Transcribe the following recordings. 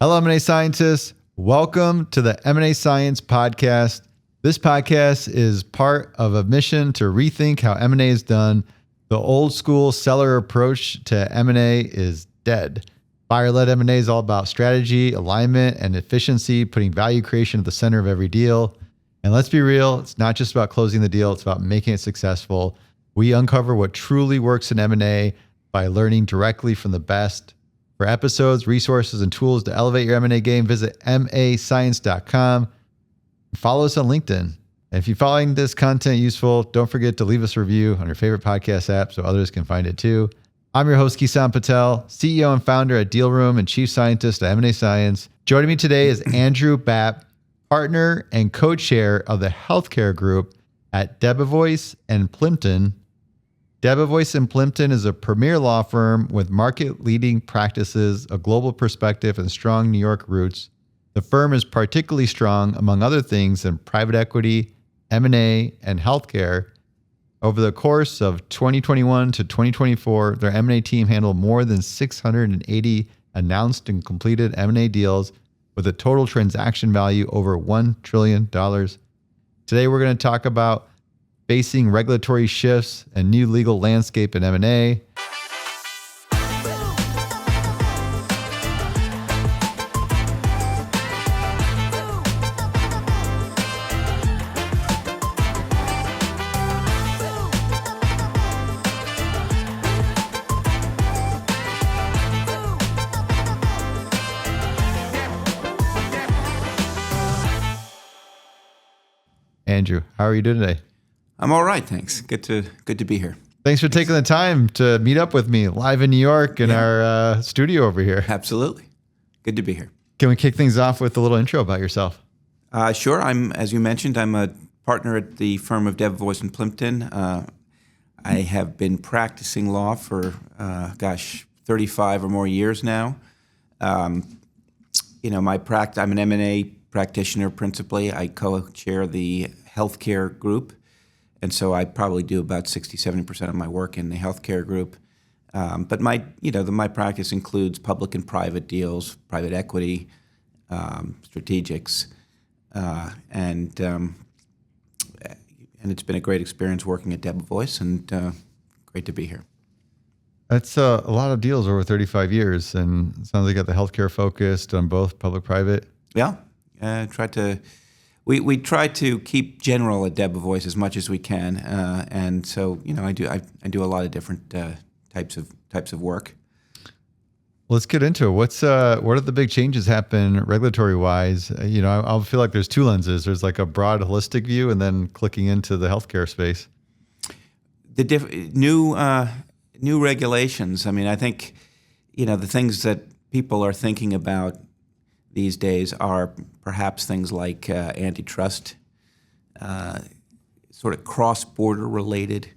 Hello, M&A scientists. Welcome to the M&A Science Podcast. This podcast is part of a mission to rethink how M&A is done. The old school seller approach to M&A is dead. Buyer-Led M&A is all about strategy, alignment, and efficiency, putting value creation at the center of every deal. And let's be real, it's not just about closing the deal, it's about making it successful. We uncover what truly works in M&A by learning directly from the best. For episodes, resources, and tools to elevate your M&A game, visit mascience.com. Follow us on LinkedIn. And if you're finding this content useful, don't forget to leave us a review on your favorite podcast app so others can find it too. I'm your host, Kisan Patel, CEO and founder at Deal Room and Chief Scientist at M&A Science. Joining me today is Andrew Bapp, partner and co-chair of the healthcare group at Debevoise and Plimpton. Debevoise and Plimpton is a premier law firm with market-leading practices, a global perspective, and strong New York roots. The firm is particularly strong, among other things, in private equity, M&A, and healthcare. Over the course of 2021 to 2024, their M&A team handled more than 680 announced and completed M&A deals with a total transaction value over $1 trillion. Today, we're going to talk about facing regulatory shifts and new legal landscape in M&A. Andrew, how are you doing today? I'm all right, thanks. Good to be here. Thanks for taking the time to meet up with me live in New York in our studio over here. Absolutely. Good to be here. Can we kick things off with a little intro about yourself? Sure. As you mentioned, I'm a partner at the firm of Debevoise and Plimpton. I have been practicing law for, 35 or more years now. I'm an M&A practitioner principally. I co-chair the healthcare group. And so I probably do about 60-70% of my work in the healthcare group. But my practice includes public and private deals, private equity, strategics, and it's been a great experience working at Debevoise, and great to be here. That's a lot of deals over 35 years, and it sounds like you got the healthcare focused on both public-private. Yeah, We try to keep general at Debevoise as much as we can, and so I do a lot of different types of work. Let's get into it. What are the big changes happen regulatory wise? I'll feel like there's two lenses. There's like a broad holistic view, and then clicking into the healthcare space. The new regulations. I mean, I think the things that people are thinking about these days are perhaps things like antitrust, sort of cross-border related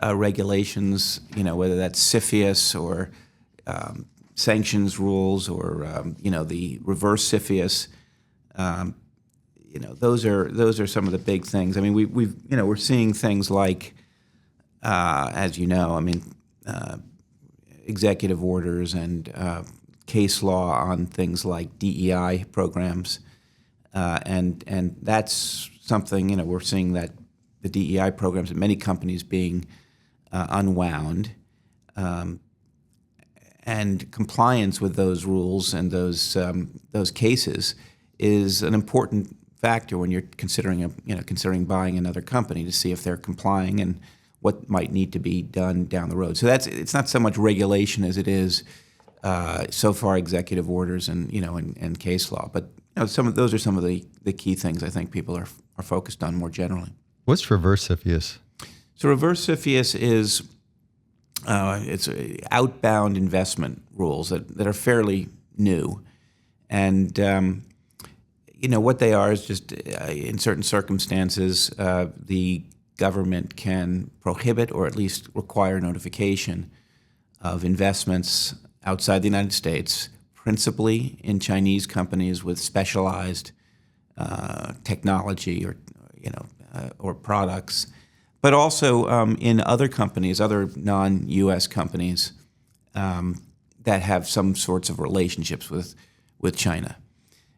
regulations, whether that's CFIUS or sanctions rules or, the reverse CFIUS. Those are some of the big things. I mean, we're seeing things like, as you know, executive orders and case law on things like DEI programs, and that's something we're seeing that the DEI programs at many companies being unwound, and compliance with those rules and those cases is an important factor when you're considering buying another company to see if they're complying and what might need to be done down the road. So it's not so much regulation as it is. So far, executive orders and case law, but those are some of the key things I think people are focused on more generally. What's reverse CFIUS? So reverse CFIUS is it's outbound investment rules that are fairly new, and what they are is just in certain circumstances the government can prohibit or at least require notification of investments outside the United States, principally in Chinese companies with specialized technology or products, but also in other companies, other non-U.S. companies that have some sorts of relationships with with China.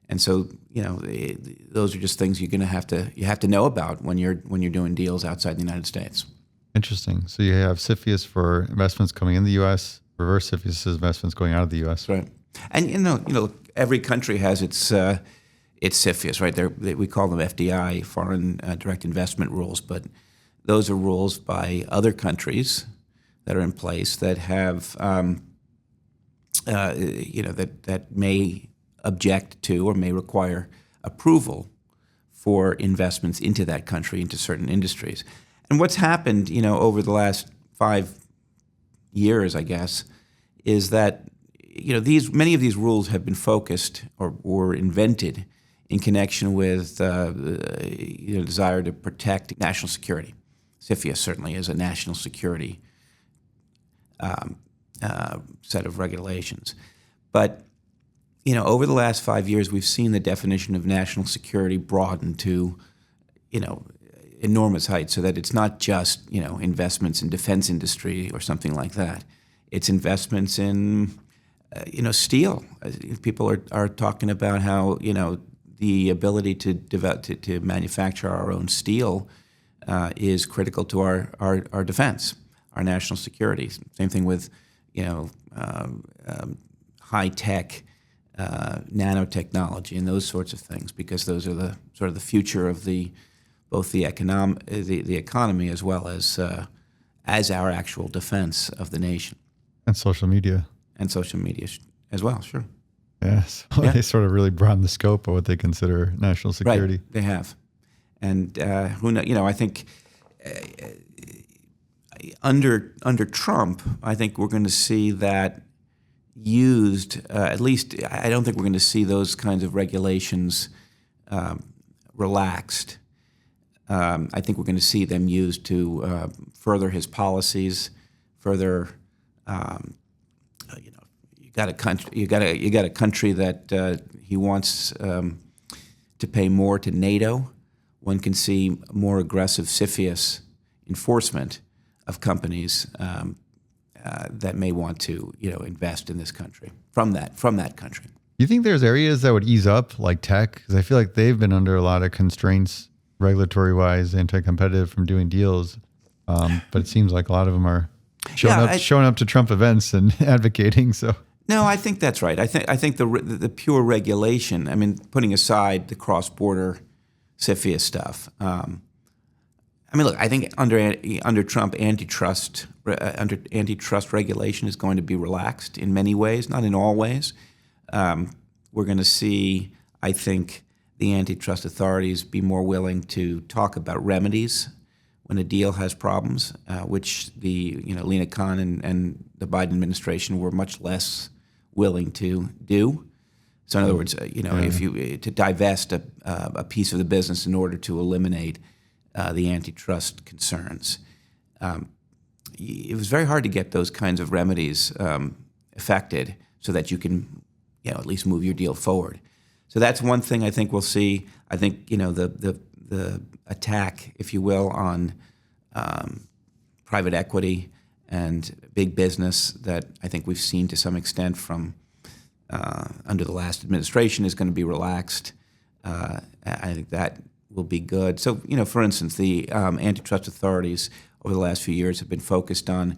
And so, those are just things you have to know about when you're doing deals outside the United States. Interesting. So you have CFIUS for investments coming in the U.S., reverse CFIUS investments going out of the U.S. Right. And every country has its CFIUS, right? We call them FDI, foreign direct investment rules, but those are rules by other countries that are in place that have, that may object to or may require approval for investments into that country, into certain industries. And what's happened, over the last 5 years, I guess, is that many of these rules have been focused or were invented in connection with desire to protect national security. CFIUS certainly is a national security set of regulations. But over the last 5 years, we've seen the definition of national security broaden to enormous heights, so that it's not just investments in defense industry or something like that. It's investments in steel. People are talking about how the ability to manufacture our own steel is critical to our defense, our national security. Same thing with high tech, nanotechnology, and those sorts of things, because those are the sort of the future of both the economy as well as our actual defense of the nation. And social media. And social media as well, sure. Yes, yeah. They sort of really broaden the scope of what they consider national security. Right, they have. And who knows? I think under Trump, I think we're going to see that used. At least, I don't think we're going to see those kinds of regulations relaxed. I think we're going to see them used to further his policies, further. You got a country that he wants to pay more to NATO. One can see more aggressive CFIUS enforcement of companies that may want to invest in this country from that country. You think there's areas that would ease up, like tech? Because I feel like they've been under a lot of constraints, regulatory-wise, anti-competitive from doing deals. But it seems like a lot of them are showing up to Trump events and advocating. So. No, I think that's right. I think the pure regulation. I mean, putting aside the cross-border CFIUS stuff. Look, I think under Trump, antitrust regulation is going to be relaxed in many ways, not in all ways. We're going to see, I think, the antitrust authorities be more willing to talk about remedies when a deal has problems, which the Lina Khan and the Biden administration were much less willing to do. So in other words, if you to divest a piece of the business in order to eliminate the antitrust concerns, it was very hard to get those kinds of remedies effected so that you can at least move your deal forward. So that's one thing I think we'll see. I think the attack, if you will, on private equity and big business that I think we've seen to some extent from under the last administration is going to be relaxed. I think that will be good. So, for instance, the antitrust authorities over the last few years have been focused on,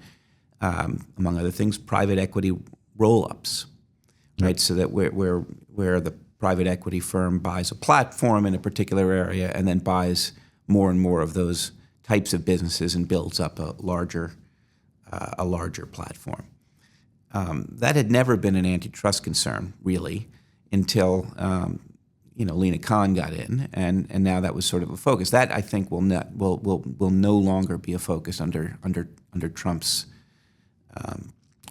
among other things, private equity roll-ups, right? So that where the private equity firm buys a platform in a particular area and then buys more and more of those types of businesses and builds up a larger platform. That had never been an antitrust concern, really, until Lina Khan got in, and now that was sort of a focus. That I think will no longer be a focus under Trump's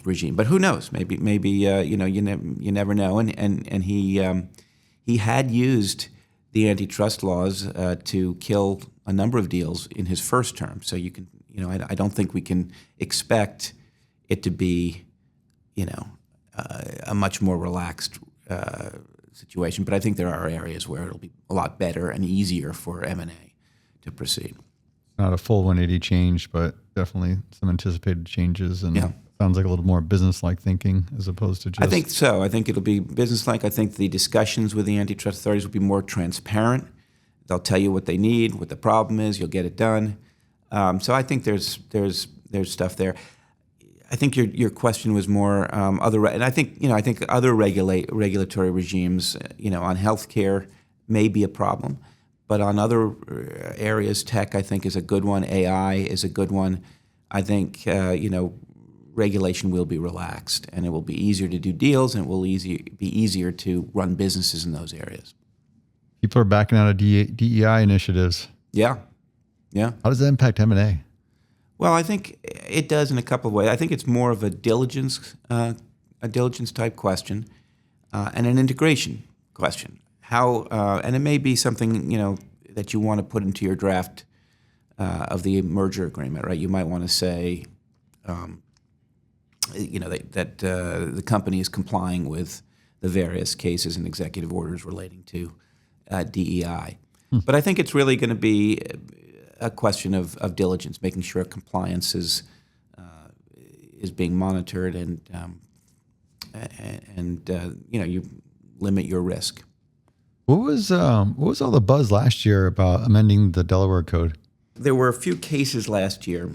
regime. But who knows? Maybe you never know. And he had used the antitrust laws to kill a number of deals in his first term. So you can I don't think we can expect it to be a much more relaxed situation. But I think there are areas where it'll be a lot better and easier for M&A to proceed. Not a full 180 change, but definitely some anticipated changes and Sounds like a little more business-like thinking as opposed to just... I think so. I think it'll be business-like. I think the discussions with the antitrust authorities will be more transparent. They'll tell you what they need, what the problem is. You'll get it done. So I think there's stuff there. I think your question was more and I think other regulatory regimes, on healthcare may be a problem, but on other areas, tech I think is a good one. AI is a good one. I think regulation will be relaxed, and it will be easier to do deals, and it will be easier to run businesses in those areas. People are backing out of DEI initiatives. Yeah. How does that impact M&A? Well, I think it does in a couple of ways. I think it's more of a diligence type question, and an integration question. How and it may be something that you want to put into your draft of the merger agreement, right? You might want to say, that the company is complying with the various cases and executive orders relating to DEI. But I think it's really going to be a question of diligence, making sure compliance is being monitored, and you limit your risk. What was all the buzz last year about amending the Delaware Code? There were a few cases last year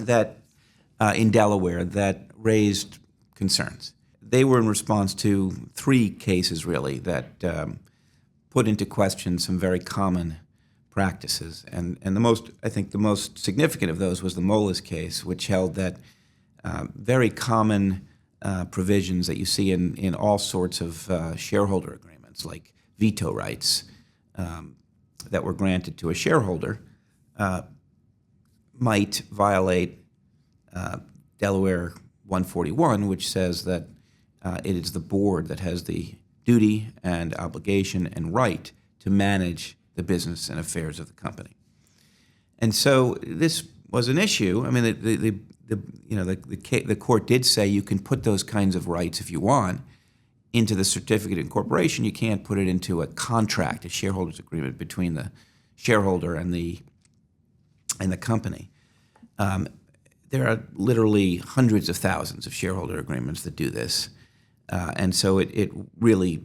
that in Delaware that raised concerns. They were in response to 3 cases really that put into question some very common practices, and the most significant of those was the Moelis case, which held that very common provisions that you see in all sorts of shareholder agreements, like veto rights that were granted to a shareholder, might violate Delaware 141, which says that it is the board that has the duty and obligation and right to manage the business and affairs of the company. And so this was an issue. I mean, the court did say you can put those kinds of rights if you want into the certificate of incorporation. You can't put it into a contract, a shareholders agreement between the shareholder and the company. There are literally hundreds of thousands of shareholder agreements that do this, and so it really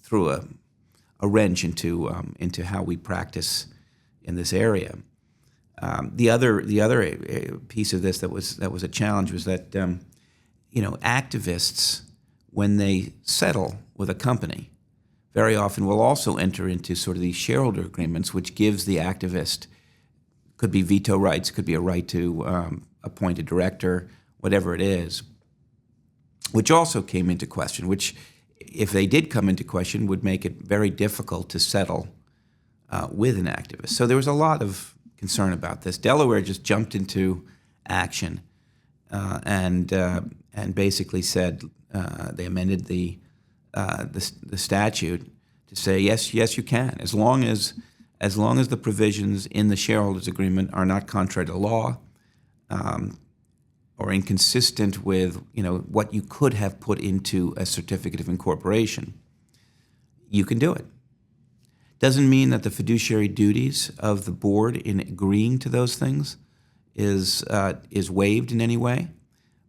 threw a wrench into how we practice in this area. The other piece of this that was a challenge was that activists, when they settle with a company, very often will also enter into sort of these shareholder agreements, which gives the activist, could be veto rights, could be a right to appoint a director, whatever it is, which also came into question, which, if they did come into question, would make it very difficult to settle with an activist. So there was a lot of concern about this. Delaware just jumped into action and basically said they amended the statute to say yes, you can, as long as the provisions in the shareholders agreement are not contrary to law or inconsistent with what you could have put into a certificate of incorporation. You can do it. Doesn't mean that the fiduciary duties of the board in agreeing to those things is waived in any way,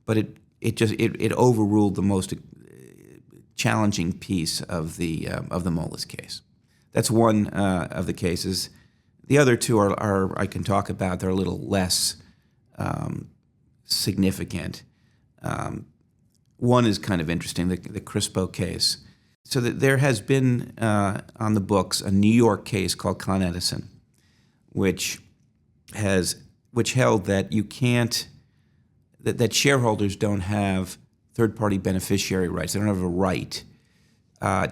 but it overruled the most challenging piece of the Moelis case. That's one of the cases. The other 2 are I can talk about. They're a little less significant. One is kind of interesting, the Crispo case. So that there has been on the books a New York case called Con Edison, which held that you can't, that shareholders don't have third-party beneficiary rights. They don't have a right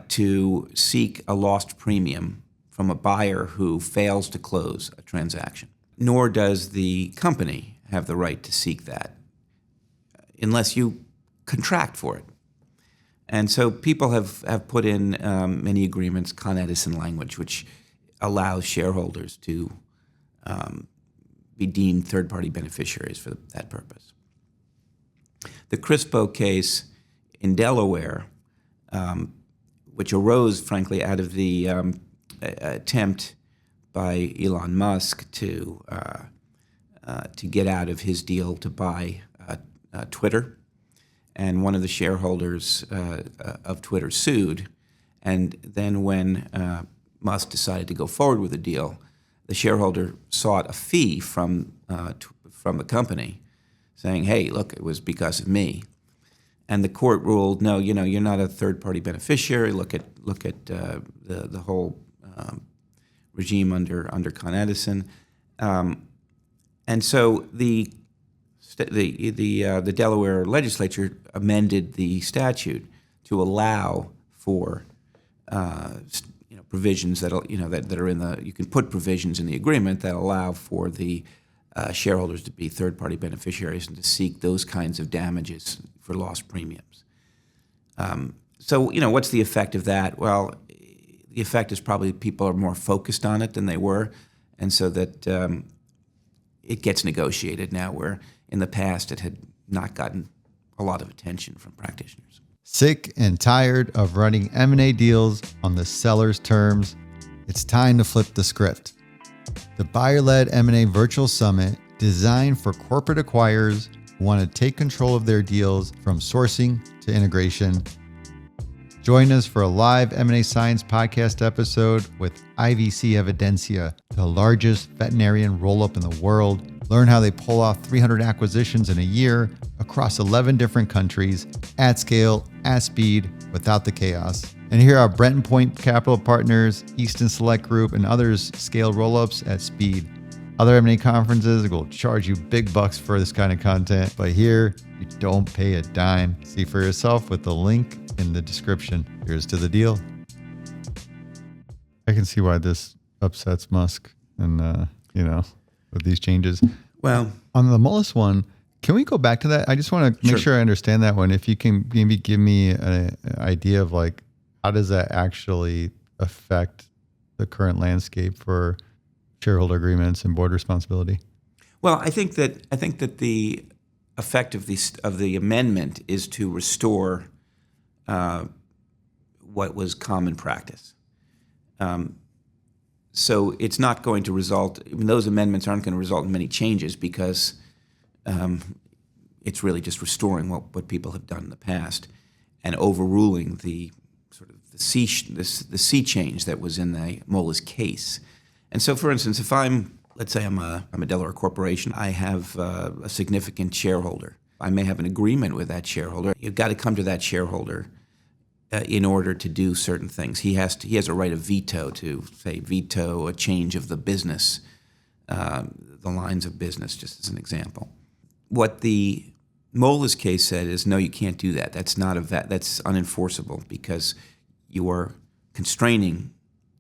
to seek a lost premium from a buyer who fails to close a transaction. Nor does the company have the right to seek that unless you contract for it. And so people have put in many agreements, Con Edison language, which allows shareholders to be deemed third-party beneficiaries for that purpose. The Crispo case in Delaware, which arose, frankly, out of the attempt by Elon Musk to to get out of his deal to buy Twitter. And one of the shareholders of Twitter sued. And then when Musk decided to go forward with the deal, the shareholder sought a fee from the company, saying, "Hey, look, it was because of me." And the court ruled, "No, you're not a third-party beneficiary. Look at the whole regime under Con Edison." And so the Delaware legislature amended the statute to allow for provisions that are in the, you can put provisions in the agreement that allow for the shareholders to be third-party beneficiaries and to seek those kinds of damages for lost premiums. So what's the effect of that? Well, the effect is probably people are more focused on it than they were, and so that it gets negotiated now, where in the past it had not gotten a lot of attention from practitioners. Sick and tired of running M&A deals on the seller's terms? It's time to flip the script. The Buyer-Led M&A Virtual Summit, designed for corporate acquirers who want to take control of their deals from sourcing to integration. Join us for a live M&A Science podcast episode with IVC Evidencia, the largest veterinarian roll-up in the world. Learn how they pull off 300 acquisitions in a year across 11 different countries, at scale, at speed, without the chaos. And hear how Brenton Point Capital Partners, Easton Select Group, and others scale roll-ups at speed. Other M&A conferences will charge you big bucks for this kind of content, but here you don't pay a dime. See for yourself with the link in the description. Here's to the deal. I can see why this upsets Musk and, with these changes. Well, on the Mullis one, can we go back to that? I just want to make sure I understand that one. If you can maybe give me an idea of like, how does that actually affect the current landscape for shareholder agreements and board responsibility? Well, I think that the effect of the amendment is to restore what was common practice. So it's not going to result, those amendments aren't going to result in many changes, because it's really just restoring what people have done in the past and overruling the sort of the sea change that was in the Mullis case. And so, for instance, if let's say I'm a Delaware corporation, I have a significant shareholder. I may have an agreement with that shareholder. You've got to come to that shareholder in order to do certain things. He has a right of veto to, say, veto a change of the business, the lines of business, just as an example. What the Mullis case said is, no, you can't do that. That's that's unenforceable, because you are constraining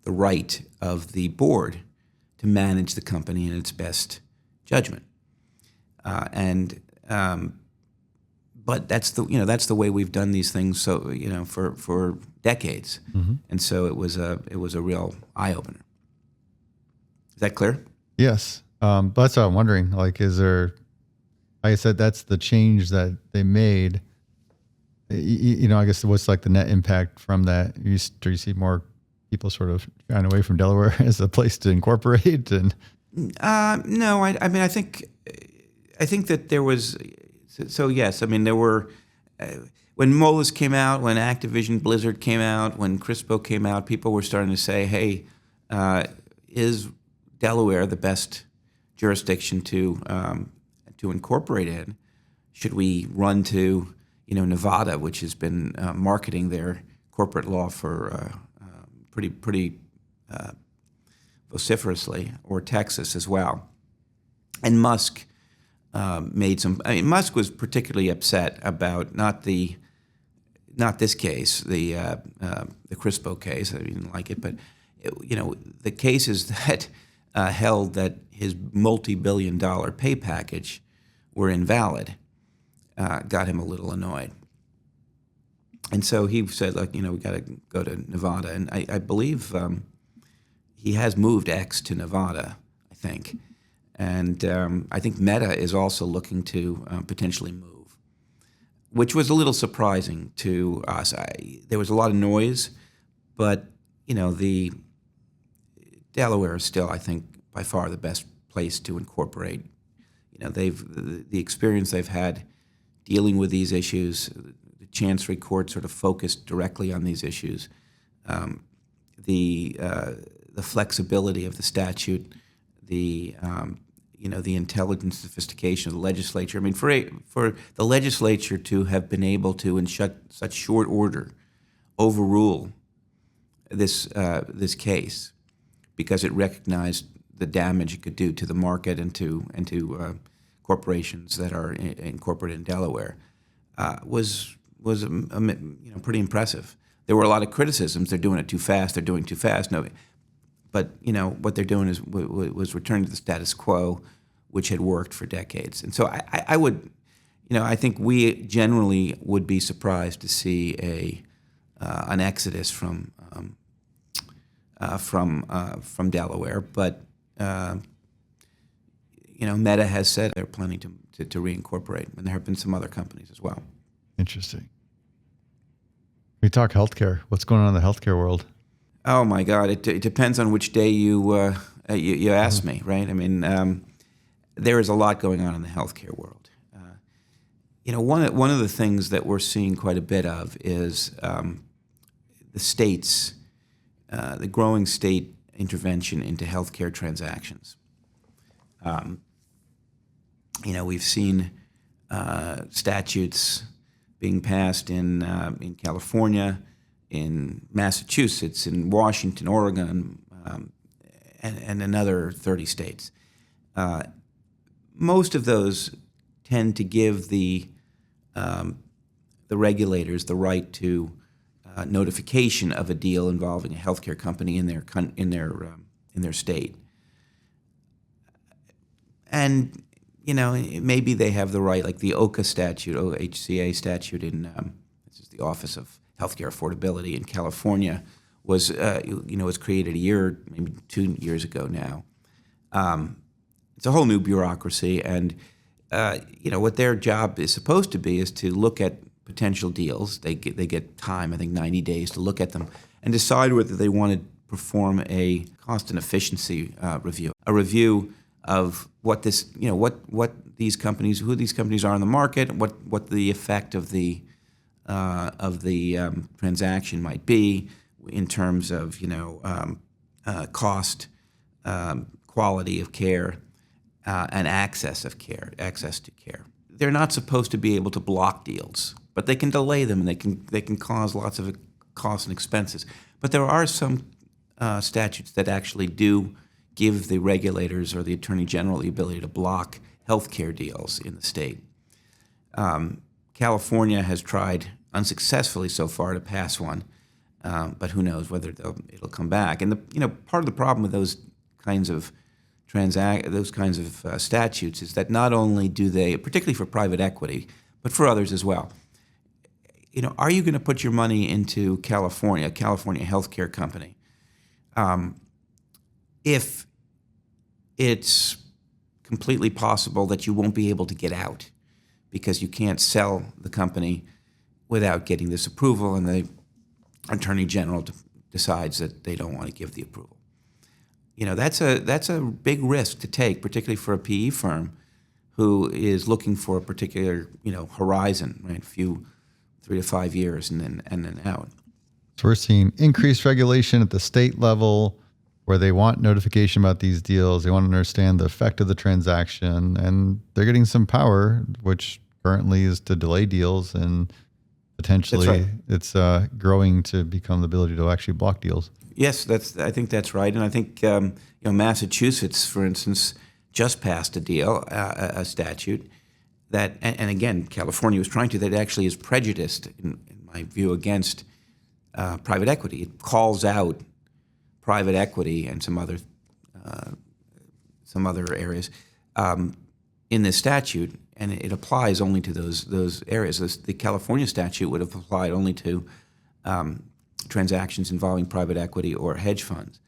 the right of the board to manage the company in its best judgment. But that's the way we've done these things. So for decades, and so it was a real eye opener. Is that clear? Yes, but that's what I'm wondering. Like, is there? Like I said, that's the change that they made. I guess what's like the net impact from that? Do you see more people sort of shying away from Delaware as a place to incorporate? And no, I mean, I think that there was. So yes, I mean, there were, when Mullis came out, when Activision Blizzard came out, when Crispo came out, people were starting to say, hey, is Delaware the best jurisdiction to incorporate in? Should we run to, Nevada, which has been marketing their corporate law for pretty vociferously, or Texas as well? And Musk Musk was particularly upset about not this case, the Crispo case. I didn't like it, but the cases that held that his multi-billion-dollar pay package were invalid got him a little annoyed, and so he said, "Look, we got to go to Nevada." And I believe he has moved X to Nevada, I think. And I think Meta is also looking to potentially move, which was a little surprising to us. There was a lot of noise, but the Delaware is still, I think, by far the best place to incorporate the experience they've had dealing with these issues, the Chancery Court sort of focused directly on these issues, the flexibility of the statute, the intelligence sophistication of the legislature. I mean, for the legislature to have been able to, in such short order, overrule this case because it recognized the damage it could do to the market and to corporations that are incorporated in Delaware was pretty impressive. There were a lot of criticisms. They're doing it too fast. They're doing too fast. No, but what they're doing was returning to the status quo, which had worked for decades. And so I would, I think we generally would be surprised to see an exodus from Delaware, but Meta has said they're planning to reincorporate, and there have been some other companies as well. Interesting. We talk healthcare. What's going on in the healthcare world? Oh my God! It depends on which day you ask me, right? I mean, there is a lot going on in the healthcare world. One of the things that we're seeing quite a bit of is the states, the growing state intervention into healthcare transactions. We've seen statutes being passed in California, in Massachusetts, in Washington, Oregon, and another 30 states. Most of those tend to give the regulators the right to notification of a deal involving a healthcare company in their state. And maybe they have the right, like the OHCA statute, OHCA statute in this is the Office of Healthcare Affordability in California, was created maybe 2 years ago now. It's a whole new bureaucracy, and what their job is supposed to be is to look at potential deals. They get time, I think 90 days, to look at them and decide whether they want to perform a cost and efficiency review, a review of what these companies, who these companies are in the market, what the effect of the transaction might be in terms of cost, quality of care, and access to care. They're not supposed to be able to block deals, but they can delay them, and they can cause lots of costs and expenses. But there are some statutes that actually do give the regulators or the attorney general the ability to block healthcare deals in the state. California has tried unsuccessfully so far to pass one, but who knows whether it'll come back. And part of the problem with those kinds of statutes is that not only do they, particularly for private equity, but for others as well, are you going to put your money into a California healthcare company, if it's completely possible that you won't be able to get out because you can't sell the company without getting this approval, and the attorney general decides that they don't want to give the approval? That's a big risk to take, particularly for a PE firm who is looking for a particular horizon, right? 3 to 5 years, and then out. So we're seeing increased regulation at the state level, where they want notification about these deals. They want to understand the effect of the transaction, and they're getting some power, which currently is to delay deals, and potentially right. It's growing to become the ability to actually block deals. Yes, I think that's right, and I think Massachusetts, for instance, just passed a statute that, and again, California was trying to, that actually is prejudiced, in my view, against private equity. It calls out private equity and some other areas in this statute, and it applies only to those areas. The California statute would have applied only to transactions involving private equity or hedge funds.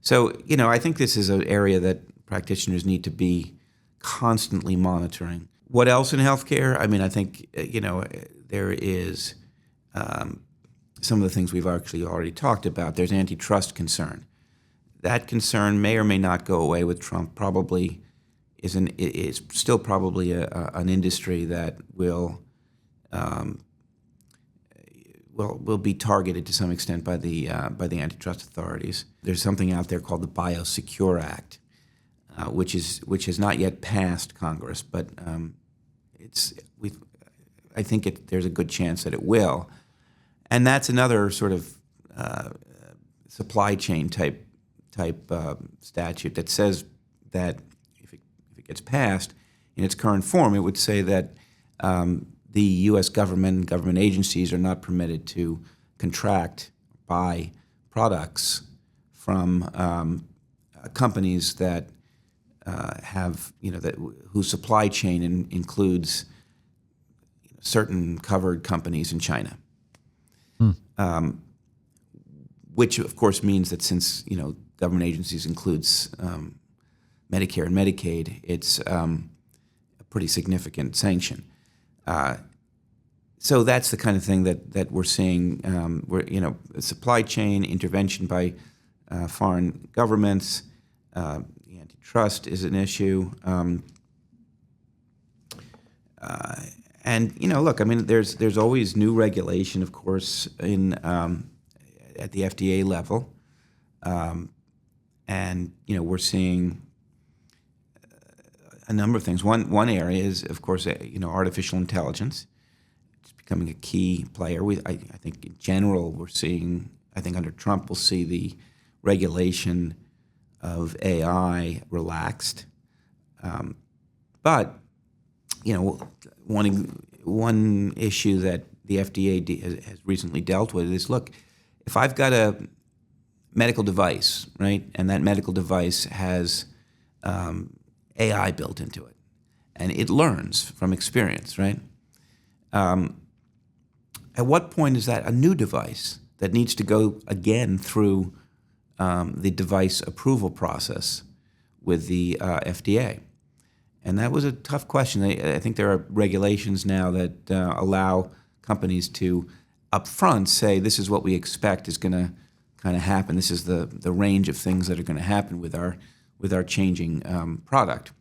So, I think this is an area that practitioners need to be constantly monitoring. What else in healthcare? I mean, I think, there is some of the things we've actually already talked about. There's antitrust concern. That concern may or may not go away with Trump. Probably is still probably an industry that will be targeted to some extent by the antitrust authorities. There's something out there called the Biosecure Act, which has not yet passed Congress, but I think there's a good chance that it will, and that's another sort of supply chain type statute that says that if it gets passed in its current form, it would say that the U.S. government and government agencies are not permitted to contract, buy products from companies that have, whose supply chain includes certain covered companies in China. Which of course means that since government agencies includes Medicare and Medicaid, it's a pretty significant sanction. So that's the kind of thing that we're seeing. Where supply chain intervention by foreign governments, the antitrust is an issue, and look, I mean, there's always new regulation, of course, at the FDA level, and we're seeing a number of things. One area is, of course, artificial intelligence. It's becoming a key player. I think in general we're seeing. I think under Trump we'll see the regulation of AI relaxed, but one issue that the FDA has recently dealt with is, look, if I've got a medical device, right, and that medical device has AI built into it, and it learns from experience, right? At what point is that a new device that needs to go again through the device approval process with the FDA? And that was a tough question. I think there are regulations now that allow companies to upfront say, this is what we expect is going to kind of happen. This is the range of things that are going to happen with our changing product.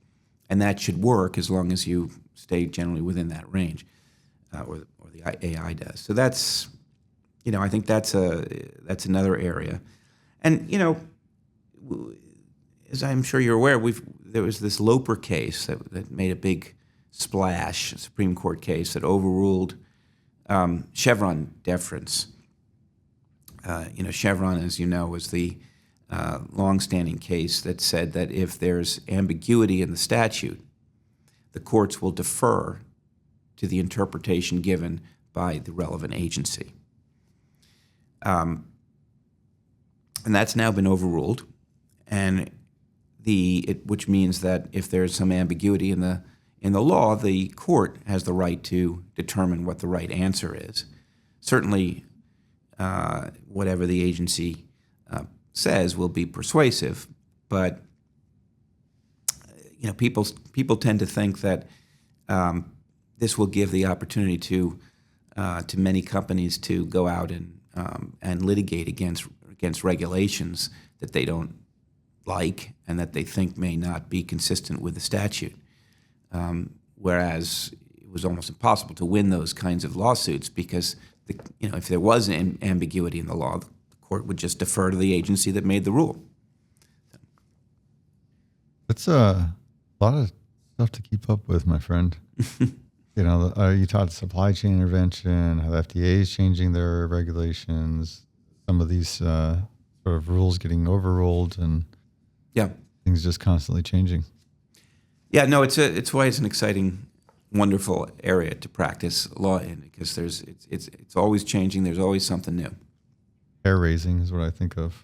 And that should work as long as you stay generally within that range, or the AI does. So that's, I think that's another area. And, as I'm sure you're aware, there was this Loper case that made a big splash, a Supreme Court case that overruled Chevron deference. Chevron, as you know, was the longstanding case that said that if there's ambiguity in the statute, the courts will defer to the interpretation given by the relevant agency. And that's now been overruled, and which means that if there's some ambiguity in the law, the court has the right to determine what the right answer is. Certainly, whatever the agency says will be persuasive, but people tend to think that this will give the opportunity to many companies to go out and litigate against regulations that they don't like and that they think may not be consistent with the statute. Whereas it was almost impossible to win those kinds of lawsuits because if there was an ambiguity in the law, the court would just defer to the agency that made the rule. That's a lot of stuff to keep up with, my friend. You taught supply chain intervention, how the FDA is changing their regulations, some of these sort of rules getting overruled, and things just constantly changing. Yeah, no, it's why it's an exciting, wonderful area to practice law in, because it's always changing. There's always something new. Hair raising is what I think of.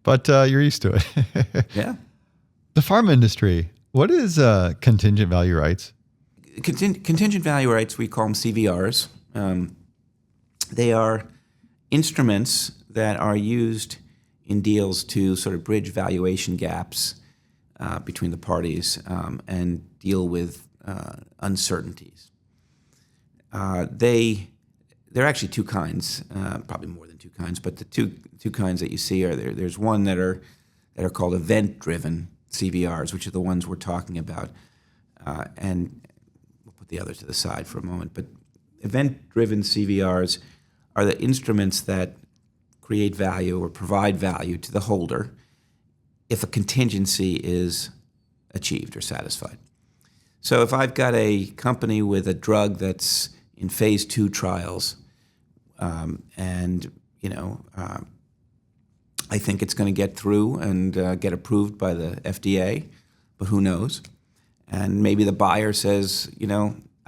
But you're used to it. Yeah. The pharma industry. What is contingent value rights? Contingent value rights, we call them CVRs. They are instruments that are used in deals to sort of bridge valuation gaps between the parties and deal with uncertainties. There are actually two kinds, probably more than two kinds, but the two kinds that you see are there's one that are called event-driven CVRs, which are the ones we're talking about, and we'll put the others to the side for a moment. But event-driven CVRs are the instruments that create value or provide value to the holder if a contingency is achieved or satisfied. So if I've got a company with a drug that's in phase 2 trials, and I think it's going to get through and get approved by the FDA, but who knows? And maybe the buyer says, I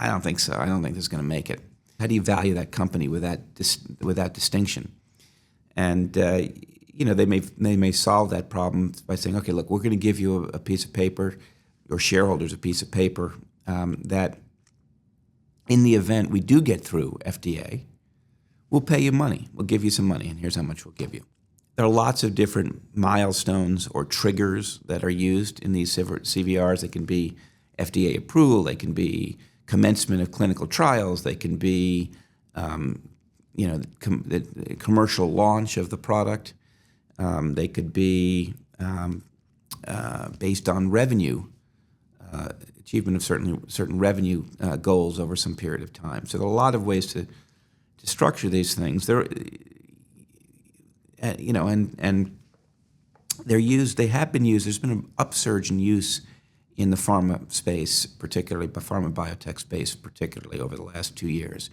don't think so. I don't think this is going to make it. How do you value that company with that distinction? And they may solve that problem by saying, okay, look, we're going to give you a piece of paper, or shareholders a piece of paper, that in the event we do get through FDA, we'll pay you money. We'll give you some money, and here's how much we'll give you. There are lots of different milestones or triggers that are used in these CVRs. They can be FDA approval. They can be commencement of clinical trials. They can be the commercial launch of the product. They could be based on revenue, achievement of certain revenue goals over some period of time. So there are a lot of ways to structure these things. And they're used. They have been used. There's been an upsurge in use in the pharma space, particularly the pharma biotech space, particularly over the last 2 years.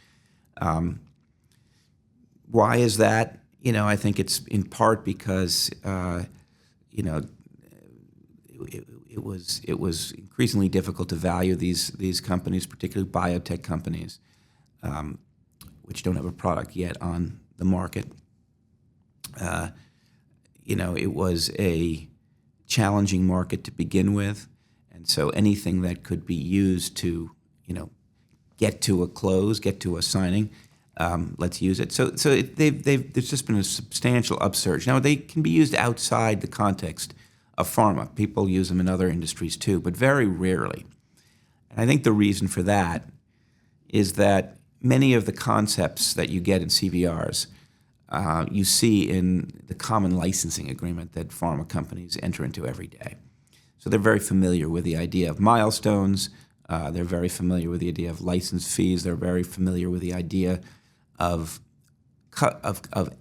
Why is that? I think it's in part because it was increasingly difficult to value these companies, particularly biotech companies, which don't have a product yet on the market. It was a challenging market to begin with, and so anything that could be used to, get to a close, get to a signing, let's use it. So there's just been a substantial upsurge. Now they can be used outside the context of pharma. People use them in other industries too, but very rarely. And I think the reason for that is that many of the concepts that you get in CVRs, you see in the common licensing agreement that pharma companies enter into every day. So they're very familiar with the idea of milestones. They're very familiar with the idea of license fees. They're very familiar with the idea of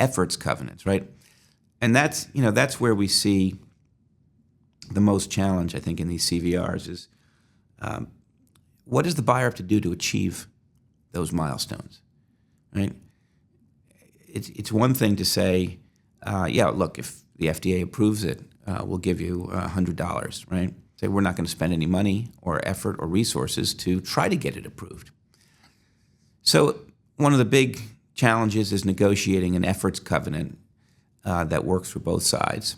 efforts covenants, right? And that's where we see the most challenge, I think, in these CVRs is what does the buyer have to do to achieve those milestones, right? It's one thing to say, look, if the FDA approves it, we'll give you $100, right? Say we're not going to spend any money or effort or resources to try to get it approved. So one of the big challenges is negotiating an efforts covenant that works for both sides.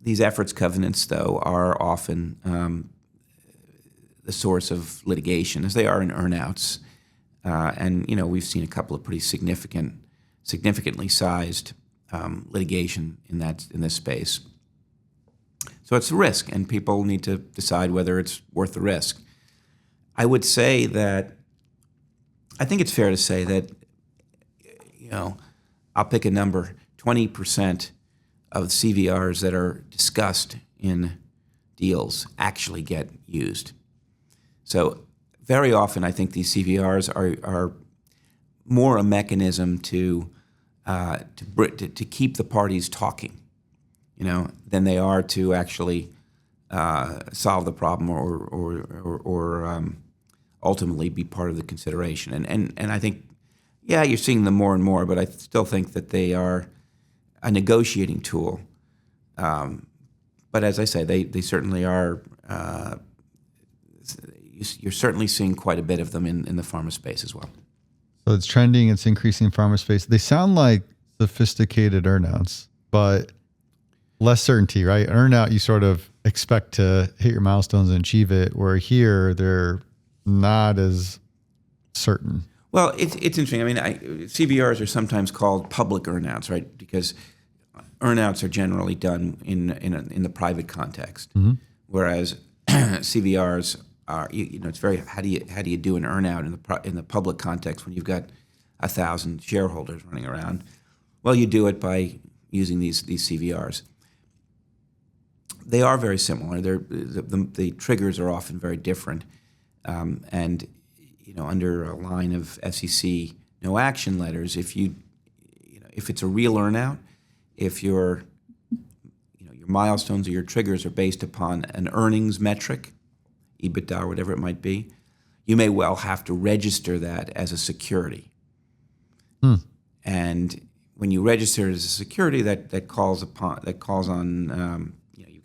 These efforts covenants, though, are often the source of litigation, as they are in earnouts. And we've seen a couple of pretty significantly sized litigation in this space. So it's a risk, and people need to decide whether it's worth the risk. I would say that I think it's fair to say that I'll pick a number: 20% of CVRs that are discussed in deals actually get used. So very often, I think these CVRs are more a mechanism to keep the parties talking, than they are to actually solve the problem or ultimately be part of the consideration. And I think, you're seeing them more and more, but I still think that they are a negotiating tool. But as I say, they certainly are. You're certainly seeing quite a bit of them in the pharma space as well. So it's trending, it's increasing in pharma space. They sound like sophisticated earnouts, but less certainty, right? Earnout, you sort of expect to hit your milestones and achieve it, where here they're not as certain. Well, it's interesting. I mean, CVRs are sometimes called public earnouts, right? Because earnouts are generally done in the private context, whereas CVRs are, it's very how do you do an earnout in the public context when you've got 1,000 shareholders running around? Well, you do it by using these CVRs. They are very similar. The triggers are often very different, and under a line of SEC no action letters, if it's a real earnout, if your milestones or your triggers are based upon an earnings metric, EBITDA or whatever it might be, you may well have to register that as a security. And when you register it as a security, that calls on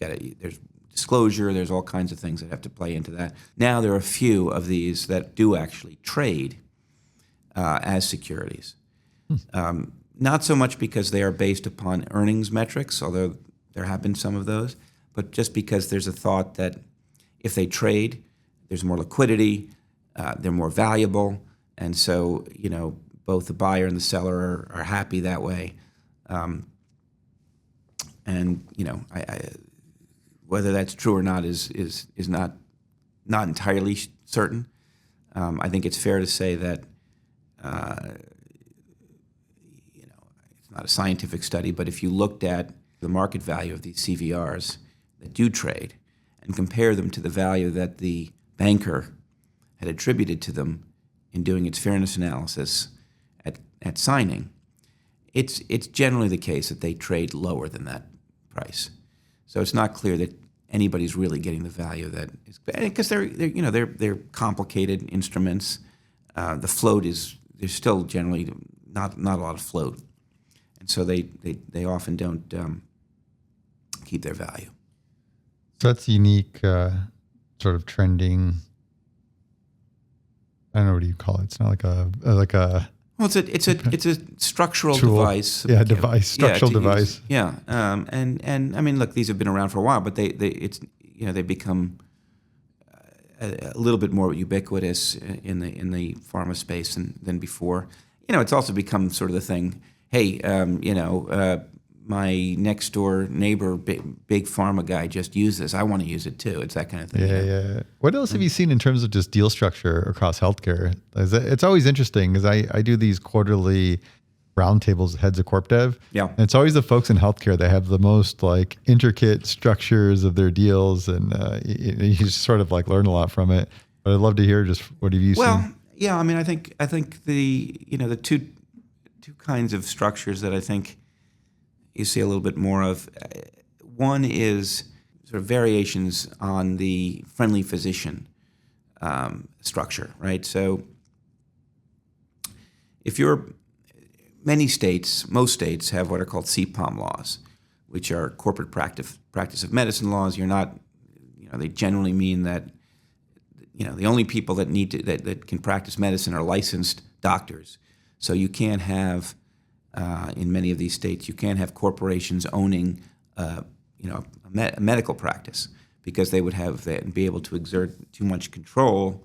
there's disclosure, there's all kinds of things that have to play into that. Now there are a few of these that do actually trade as securities. Not so much because they are based upon earnings metrics, although there have been some of those, but just because there's a thought that if they trade, there's more liquidity, they're more valuable, and so both the buyer and the seller are happy that way. Whether that's true or not is not entirely certain. I think it's fair to say that it's not a scientific study, but if you looked at the market value of these CVRs that do trade and compare them to the value that the banker had attributed to them in doing its fairness analysis at signing, it's generally the case that they trade lower than that price. So it's not clear that anybody's really getting the value that is, because they're complicated instruments. The float there's still generally not a lot of float, and so they often don't keep their value. So that's unique, sort of trending. I don't know, what do you call it? It's not like a. Well, it's a structural tool. Device. Structural device. Yeah, and I mean, look, these have been around for a while, but they become a little bit more ubiquitous in the pharma space than before. It's also become sort of the thing. Hey, my next door neighbor, big pharma guy, just used this. I want to use it too. It's that kind of thing. Yeah. What else have you seen in terms of just deal structure across healthcare? It's always interesting because I do these quarterly roundtables with heads of corp dev. Yeah. And it's always the folks in healthcare that have the most intricate structures of their deals, and you just sort of learn a lot from it. But I'd love to hear just what have you seen? Well, yeah. I mean, I think the two kinds of structures that I think you see a little bit more of. One is sort of variations on the friendly physician structure, right? So most states have what are called CPOM laws, which are corporate practice of medicine laws. They generally mean that the only people that can practice medicine are licensed doctors. So you can't have in many of these states, you can't have corporations owning, a medical practice, because they would be able to exert too much control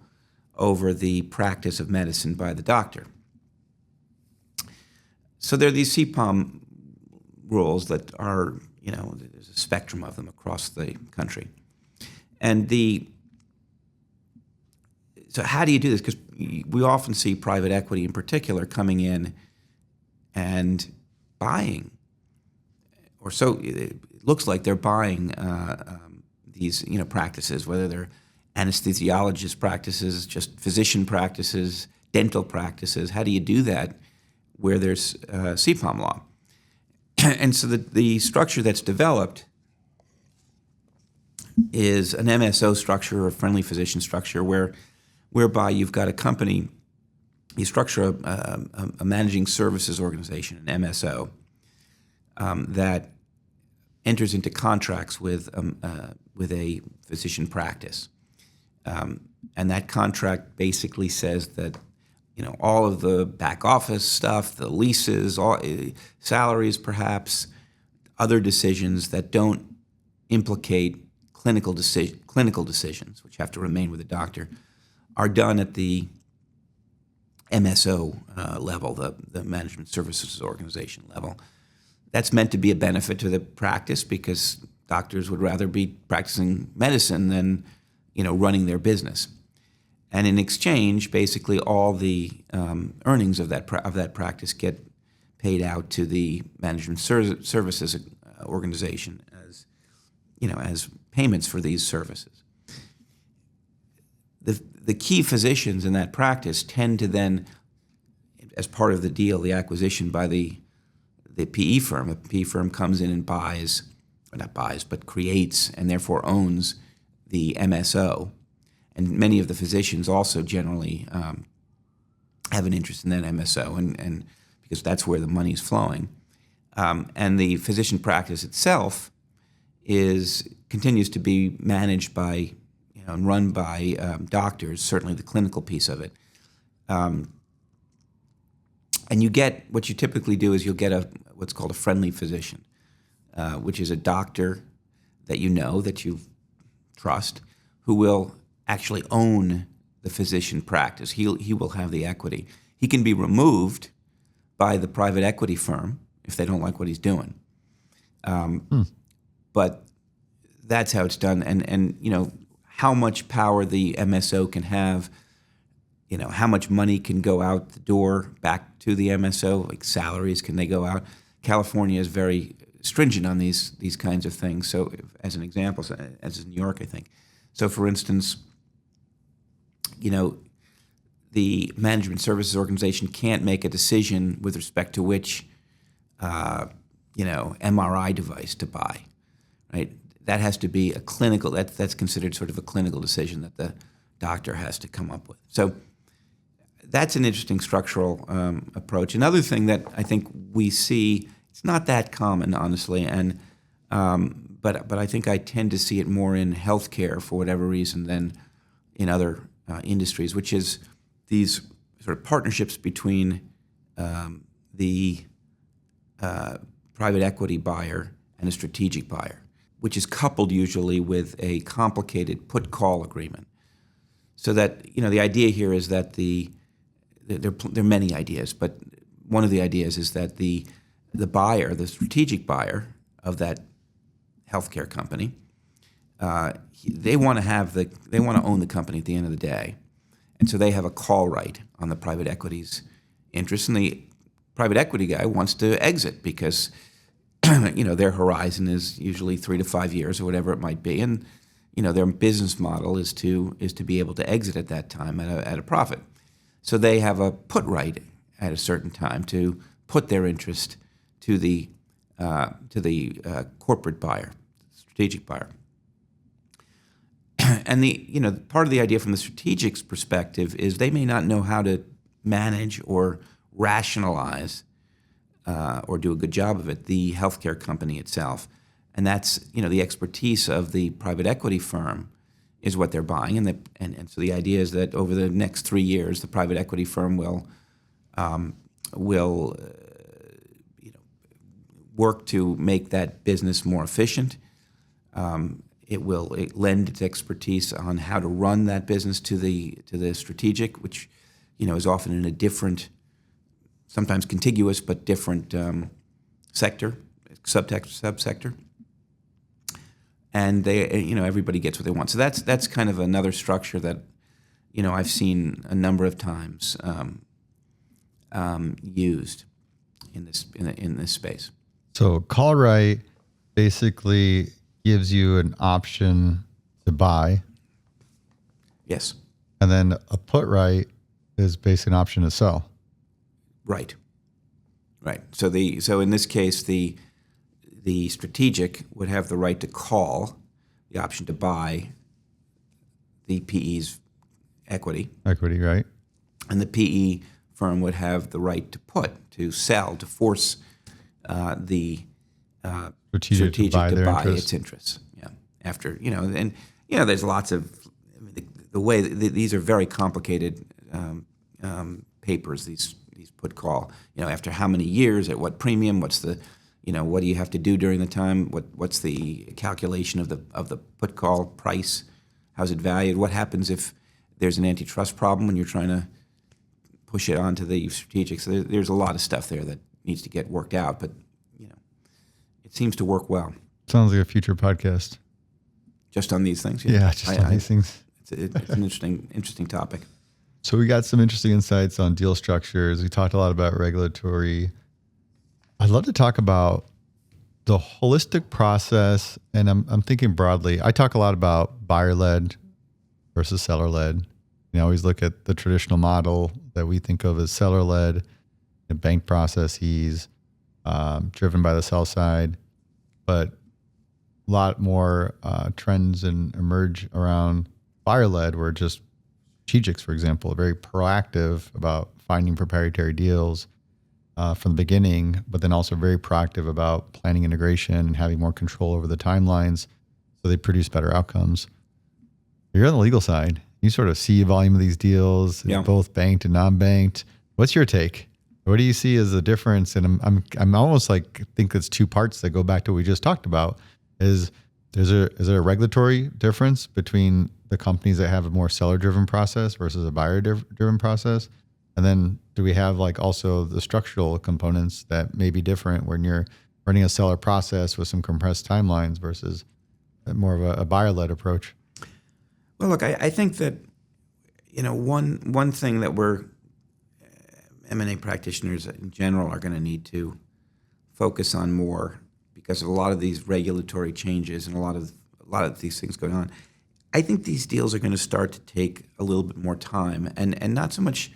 over the practice of medicine by the doctor. So there are these CPOM rules that are, there's a spectrum of them across the country, and so how do you do this? Because we often see private equity in particular coming in and buying, or so it looks like they're buying these practices, whether they're anesthesiologist practices, just physician practices, dental practices. How do you do that where there's CPOM law? And so the structure that's developed is an MSO structure, or friendly physician structure, whereby you've got a company. You structure a managing services organization, an MSO, that enters into contracts with a physician practice, and that contract basically says that all of the back office stuff, the leases, salaries, perhaps other decisions that don't implicate clinical decisions, which have to remain with the doctor, are done at the MSO level, the management services organization level. That's meant to be a benefit to the practice, because doctors would rather be practicing medicine than running their business. And in exchange, basically all the earnings of that practice get paid out to the management services organization as as payments for these services. The key physicians in that practice tend to then, as part of the deal, the acquisition by the PE firm, a PE firm comes in and buys, or not buys, but creates and therefore owns the MSO. And many of the physicians also generally have an interest in that MSO, and because that's where the money is flowing. And the physician practice itself continues to be managed by and run by doctors, certainly the clinical piece of it. And you get, what you typically do is you'll get what's called a friendly physician, which is a doctor that that you trust, who will actually own the physician practice. He will have the equity. He can be removed by the private equity firm if they don't like what he's doing. But that's how it's done. And how much power the MSO can have, how much money can go out the door back to the MSO, like salaries, can they go out? California is very stringent on these kinds of things. So as an example, as in New York, I think. So for instance, the management services organization can't make a decision with respect to which, MRI device to buy, right? That has to be a clinical, that's considered sort of a clinical decision that the doctor has to come up with. So that's an interesting structural approach. Another thing that I think we see, it's not that common, honestly, and but I think I tend to see it more in healthcare for whatever reason than in other industries, which is these sort of partnerships between the private equity buyer and a strategic buyer, which is coupled usually with a complicated put-call agreement. So that, the idea here is that there are many ideas, but one of the ideas is that the buyer, the strategic buyer of that healthcare company, they want to own the company at the end of the day, and so they have a call right on the private equity's interest, and the private equity guy wants to exit because their horizon is usually 3 to 5 years or whatever it might be, and their business model is to be able to exit at that time at a profit. So they have a put right at a certain time to put their interest to the corporate buyer, strategic buyer. And part of the idea from the strategic's perspective is they may not know how to manage or rationalize or do a good job of it, the healthcare company itself. And that's, the expertise of the private equity firm is what they're buying. And so the idea is that over the next 3 years, the private equity firm will work to make that business more efficient. It will lend its expertise on how to run that business to the strategic, which is often in a different, sometimes contiguous but different sector, subsector. And they, everybody gets what they want. So that's kind of another structure that, I've seen a number of times used in this space. So call right basically gives you an option to buy. Yes. And then a put right is basically an option to sell. Right. So in this case, the strategic would have the right to call, the option to buy the PE's equity. Equity, right. And the PE firm would have the right to put, to sell, to force the strategic to buy its interests. Yeah. After, there's lots of, the way, these are very complicated papers, these put call, after how many years, at what premium, what's the, what do you have to do during the time, what's the calculation of the put call price, how's it valued, what happens if there's an antitrust problem when you're trying to push it onto the strategic. So there's a lot of stuff there that needs to get worked out, but it seems to work well. Sounds like a future podcast. Just on these things? Yeah, just on these things. It's an interesting topic. So we got some interesting insights on deal structures. We talked a lot about regulatory. I'd love to talk about the holistic process, and I'm thinking broadly. I talk a lot about buyer-led versus seller-led. You always look at the traditional model that we think of as seller-led, bank processes, driven by the sell side, but a lot more trends and emerge around buyer-led, where just strategics, for example, are very proactive about finding proprietary deals from the beginning, but then also very proactive about planning integration and having more control over the timelines, so they produce better outcomes. You're on the legal side. You sort of see a volume of these deals, both banked and non-banked. What's your take? What do you see as the difference? And I'm almost like think it's two parts that go back to what we just talked about. Is there a regulatory difference between the companies that have a more seller-driven process versus a buyer-driven process? And then do we have like also the structural components that may be different when you're running a seller process with some compressed timelines versus more of a buyer-led approach? Well, look, I think that, one thing that we're M&A practitioners in general are going to need to focus on more, because of a lot of these regulatory changes and a lot of these things going on. I think these deals are going to start to take a little bit more time, and not so much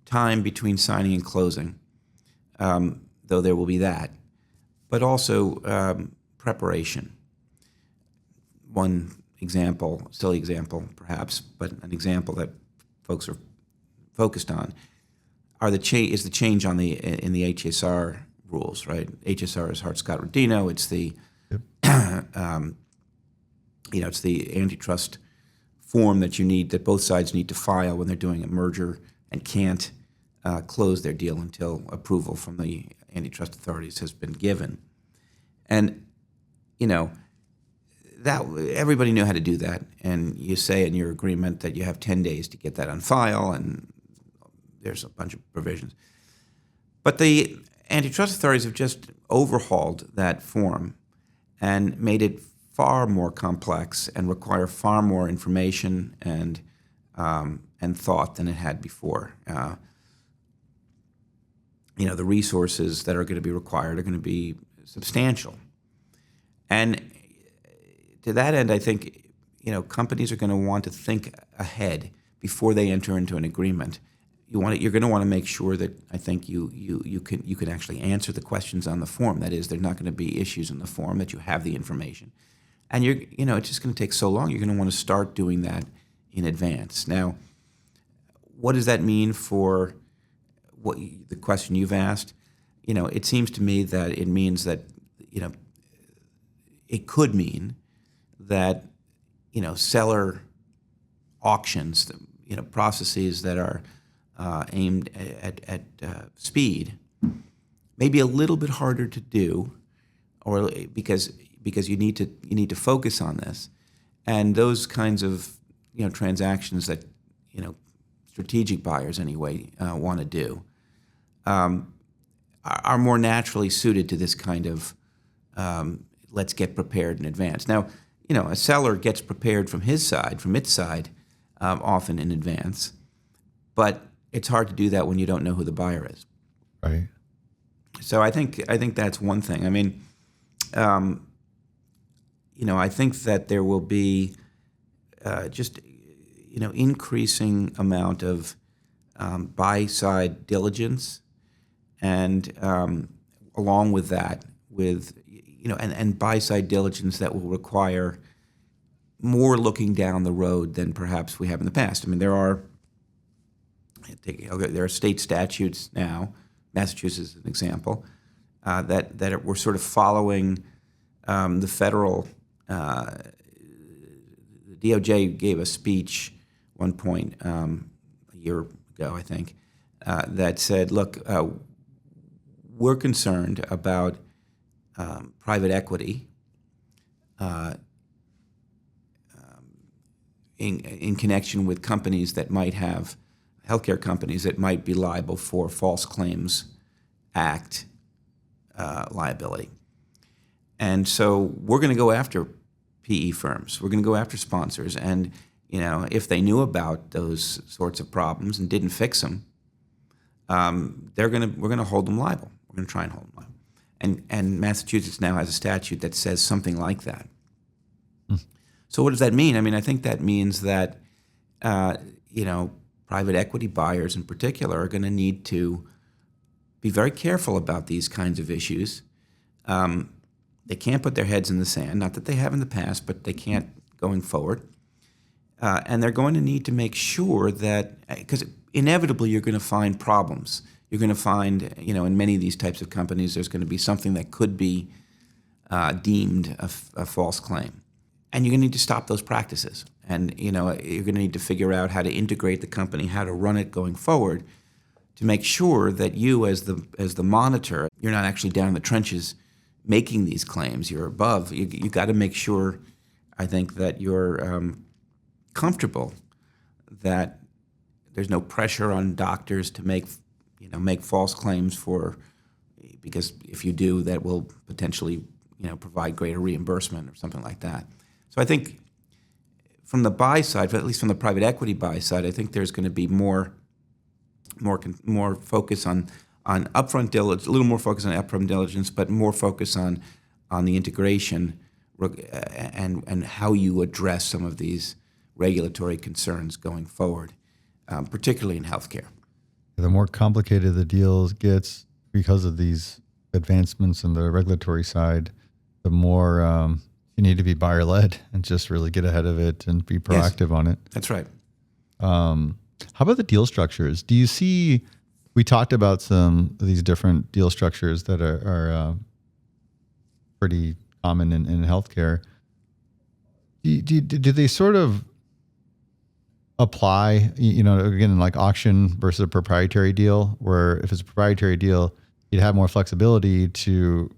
time between signing and closing, though there will be that, but also preparation. One example, silly example perhaps, but an example that folks are focused on is the change in the HSR rules, right? HSR is Hart-Scott-Rodino. It's the it's the antitrust form that both sides need to file when they're doing a merger and can't close their deal until approval from the antitrust authorities has been given. And that everybody knew how to do that, and you say in your agreement that you have 10 days to get that on file, and there's a bunch of provisions. But the antitrust authorities have just overhauled that form and made it far more complex and require far more information and thought than it had before. The resources that are going to be required are going to be substantial. And to that end, I think, companies are going to want to think ahead before they enter into an agreement. You're going to want to make sure that, I think, you can actually answer the questions on the form. That is, there's not going to be issues in the form, that you have the information. And it's just going to take so long. You're going to want to start doing that in advance. Now, what does that mean for the question you've asked? It seems to me that it means that, it could mean that, seller auctions, processes that are aimed at speed may be a little bit harder to do, or because you need to focus on this, and those kinds of transactions that strategic buyers anyway want to do are more naturally suited to this kind of let's get prepared in advance. Now, a seller gets prepared from its side, often in advance, but it's hard to do that when you don't know who the buyer is. Right. So I think that's one thing. I mean, I think that there will be increasing amount of buy-side diligence, and along with that, and buy-side diligence that will require more looking down the road than perhaps we have in the past. I mean, there are state statutes now, Massachusetts is an example, that we're sort of following the federal. The DOJ gave a speech one point a year ago, I think, that said, look, we're concerned about private equity in connection with companies that might have, healthcare companies that might be liable for False Claims Act liability. And so we're going to go after PE firms. We're going to go after sponsors. And, if they knew about those sorts of problems and didn't fix them, we're going to hold them liable. We're going to try and hold them liable. And Massachusetts now has a statute that says something like that. So what does that mean? I mean, I think that means that, private equity buyers in particular are going to need to be very careful about these kinds of issues. They can't put their heads in the sand, not that they have in the past, but they can't going forward. And they're going to need to make sure that, because inevitably you're going to find problems. You're going to find, in many of these types of companies, there's going to be something that could be deemed a false claim. And you're going to need to stop those practices. And, you're going to need to figure out how to integrate the company, how to run it going forward to make sure that you as the monitor, you're not actually down in the trenches making these claims. You're above. You got to make sure, I think, that you're comfortable that there's no pressure on doctors to make false claims because if you do, that will potentially, provide greater reimbursement or something like that. So I think from the buy side, at least from the private equity buy side, I think there's going to be more focus on upfront diligence, a little more focus on upfront diligence, but more focus on the integration and how you address some of these regulatory concerns going forward, particularly in healthcare. The more complicated the deal gets because of these advancements in the regulatory side, the more you need to be buyer-led and just really get ahead of it and be proactive on it. That's right. How about the deal structures? Do you see, we talked about some of these different deal structures that are pretty common in healthcare. Do they sort of apply, again, like auction versus a proprietary deal, where if it's a proprietary deal, you'd have more flexibility to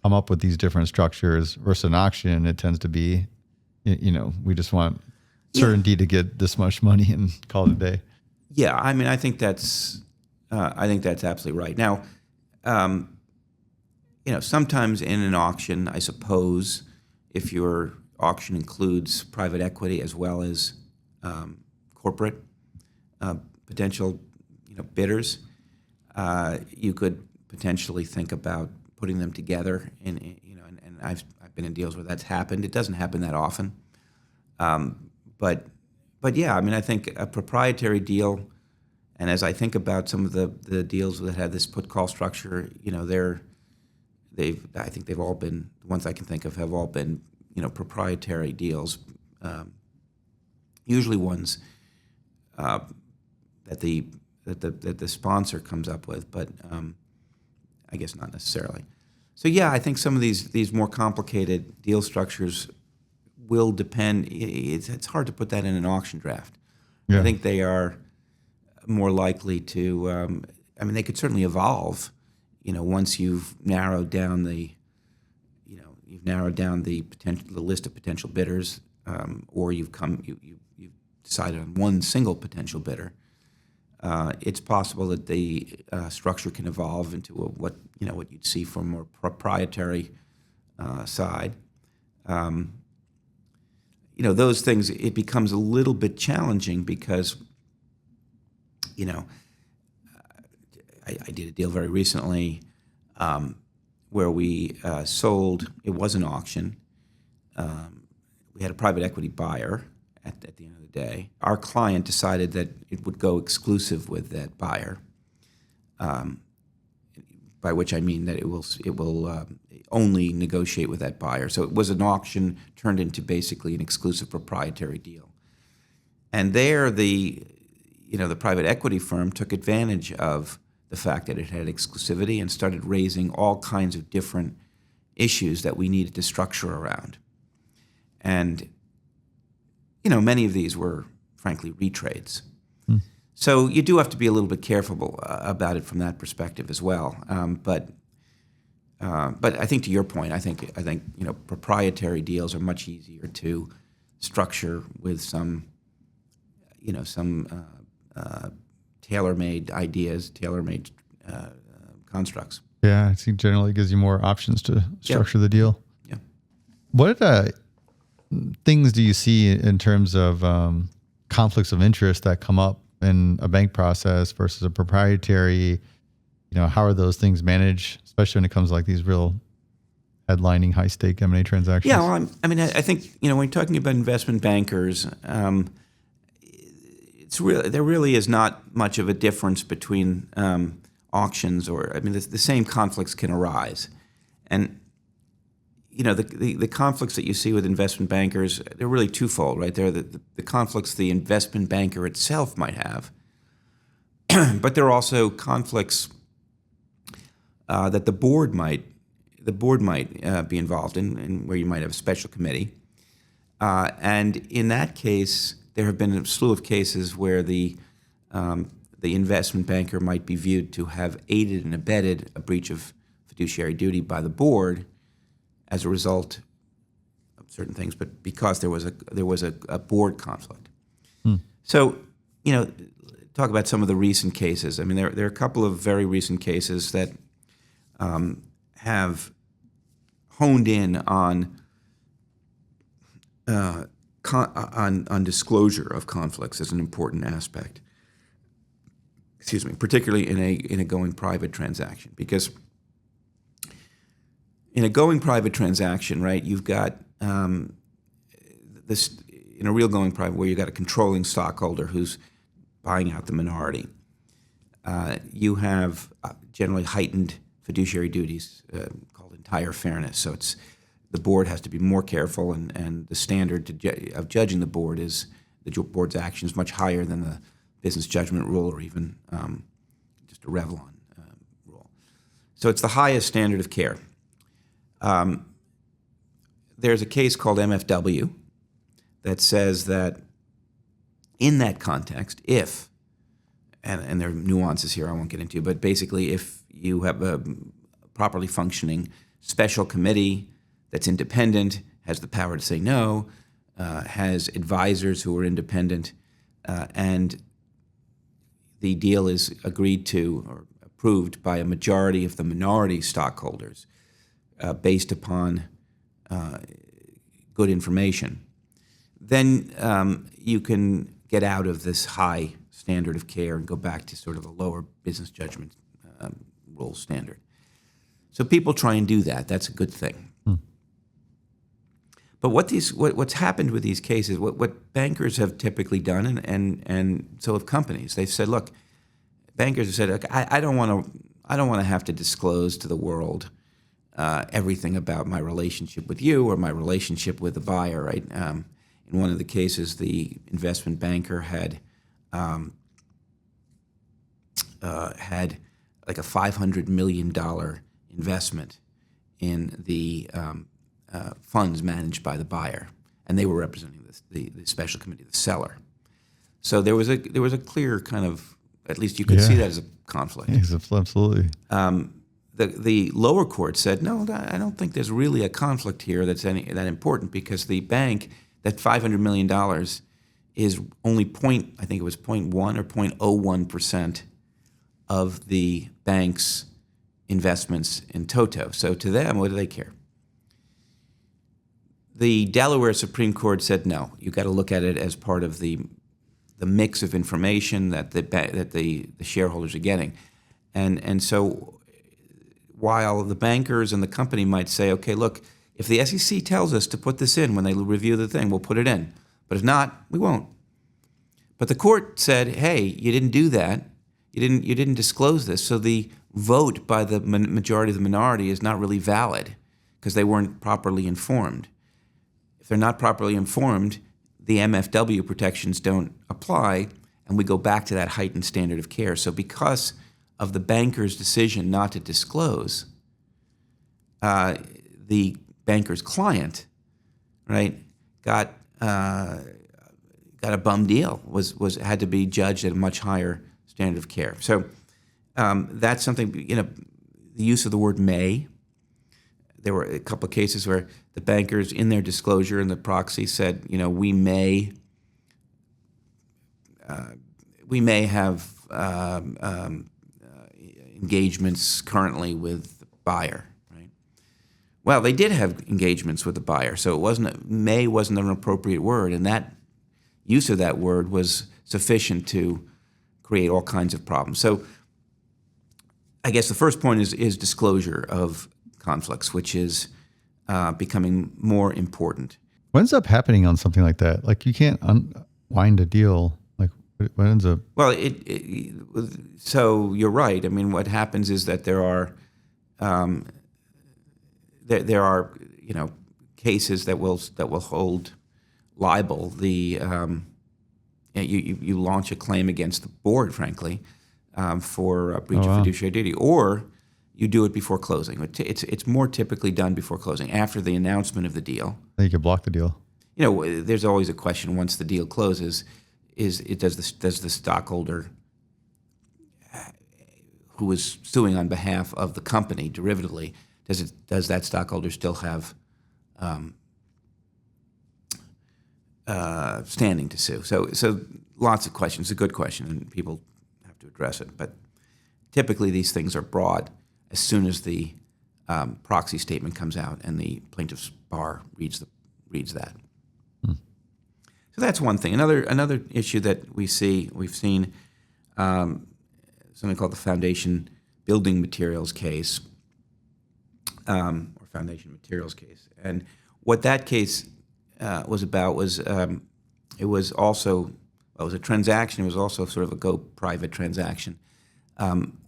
come up with these different structures versus an auction? It tends to be, we just want certainty to get this much money and call it a day. Yeah, I mean, I think that's absolutely right. Now, sometimes in an auction, I suppose, if your auction includes private equity as well as corporate potential, bidders, you could potentially think about putting them together. And I've been in deals where that's happened. It doesn't happen that often, but yeah, I mean, I think a proprietary deal, and as I think about some of the deals that have this put call structure, I think they've all been, the ones I can think of have all been, proprietary deals, usually ones that the sponsor comes up with, but I guess not necessarily. So yeah, I think some of these more complicated deal structures will depend. It's hard to put that in an auction draft. Yeah. I think they are more likely to. They could certainly evolve. Once you've narrowed down the list of potential bidders, or you've decided on one single potential bidder. It's possible that the structure can evolve into what you'd see from a more proprietary side. Those things, it becomes a little bit challenging because, I did a deal very recently where we sold. It was an auction. We had a private equity buyer at the end of the day. Our client decided that it would go exclusive with that buyer, by which I mean that it will only negotiate with that buyer. So it was an auction turned into basically an exclusive proprietary deal. And there, the private equity firm took advantage of the fact that it had exclusivity and started raising all kinds of different issues that we needed to structure around. And many of these were, frankly, retrades. So you do have to be a little bit careful about it from that perspective as well. But I think to your point, I think proprietary deals are much easier to structure with some tailor-made ideas, tailor-made constructs. Yeah, I think generally gives you more options to structure the deal. Yeah. What things do you see in terms of conflicts of interest that come up in a bank process versus a proprietary? how are those things managed, especially when it comes to like these real headlining high stake M&A transactions? Yeah, well, I think when you're talking about investment bankers, there really is not much of a difference between auctions the same conflicts can arise, and the conflicts that you see with investment bankers, they're really twofold, right? They're the conflicts the investment banker itself might have, but there are also conflicts that the board might be involved in where you might have a special committee. And in that case, there have been a slew of cases where the investment banker might be viewed to have aided and abetted a breach of fiduciary duty by the board as a result of certain things, but because there was a board conflict. So, talk about some of the recent cases. There are a couple of very recent cases that have honed in on disclosure of conflicts as an important aspect. Particularly in a going private transaction, because in a going private transaction, right, you've got this in a real going private where you've got a controlling stockholder who's buying out the minority. You have generally heightened fiduciary duties called entire fairness. So the board has to be more careful, and the standard of judging the board is the board's actions much higher than the business judgment rule or even just a Revlon rule. So it's the highest standard of care. There's a case called MFW that says that in that context, if, and there are nuances here I won't get into, but basically if you have a properly functioning special committee that's independent, has the power to say no, has advisors who are independent, and the deal is agreed to or approved by a majority of the minority stockholders based upon good information, then you can get out of this high standard of care and go back to sort of a lower business judgment rule standard. So people try and do that. That's a good thing. But what's happened with these cases, what bankers have typically done, and so have companies, they've said, look, bankers have said, look, I don't want to have to disclose to the world everything about my relationship with you or my relationship with the buyer, right? In one of the cases, the investment banker had like a $500 million investment in the funds managed by the buyer, and they were representing the special committee, the seller. So there was a clear kind of, at least you could see that as a conflict. Yes, absolutely. The lower court said, no, I don't think there's really a conflict here that's that important, because the bank, that $500 million is only I think it was 0.1 or 0.01% of the bank's investments in toto. So to them, what do they care? The Delaware Supreme Court said, no, you got to look at it as part of the mix of information that the shareholders are getting. And so while the bankers and the company might say, okay, look, if the SEC tells us to put this in when they review the thing, we'll put it in. But if not, we won't. But the court said, hey, you didn't do that. You didn't disclose this. So the vote by the majority of the minority is not really valid because they weren't properly informed. If they're not properly informed, the MFW protections don't apply, and we go back to that heightened standard of care. So because of the banker's decision not to disclose, the banker's client, right, got a bum deal, had to be judged at a much higher standard of care. So that's something, the use of the word may. There were a couple of cases where the bankers, in their disclosure in the proxy, said, we may have engagements currently with the buyer, right? Well, they did have engagements with the buyer, so may wasn't an appropriate word, and that use of that word was sufficient to create all kinds of problems. So I guess the first point is disclosure of conflicts, which is becoming more important. What ends up happening on something like that? Like you can't unwind a deal. Like what ends up? Well, so you're right. I mean, what happens is that there are cases that will hold liable the you launch a claim against the board, frankly, for breach of fiduciary duty, or you do it before closing. It's more typically done before closing, after the announcement of the deal. Then you could block the deal. There's always a question once the deal closes: does the stockholder who is suing on behalf of the company derivatively, does that stockholder still have standing to sue? So lots of questions. It's a good question, and people have to address it. But typically, these things are brought as soon as the proxy statement comes out and the plaintiff's bar reads that. So that's one thing. Another issue that we've seen something called the foundation building materials case, or foundation materials case. And what that case was about was it was a transaction. It was also sort of a go private transaction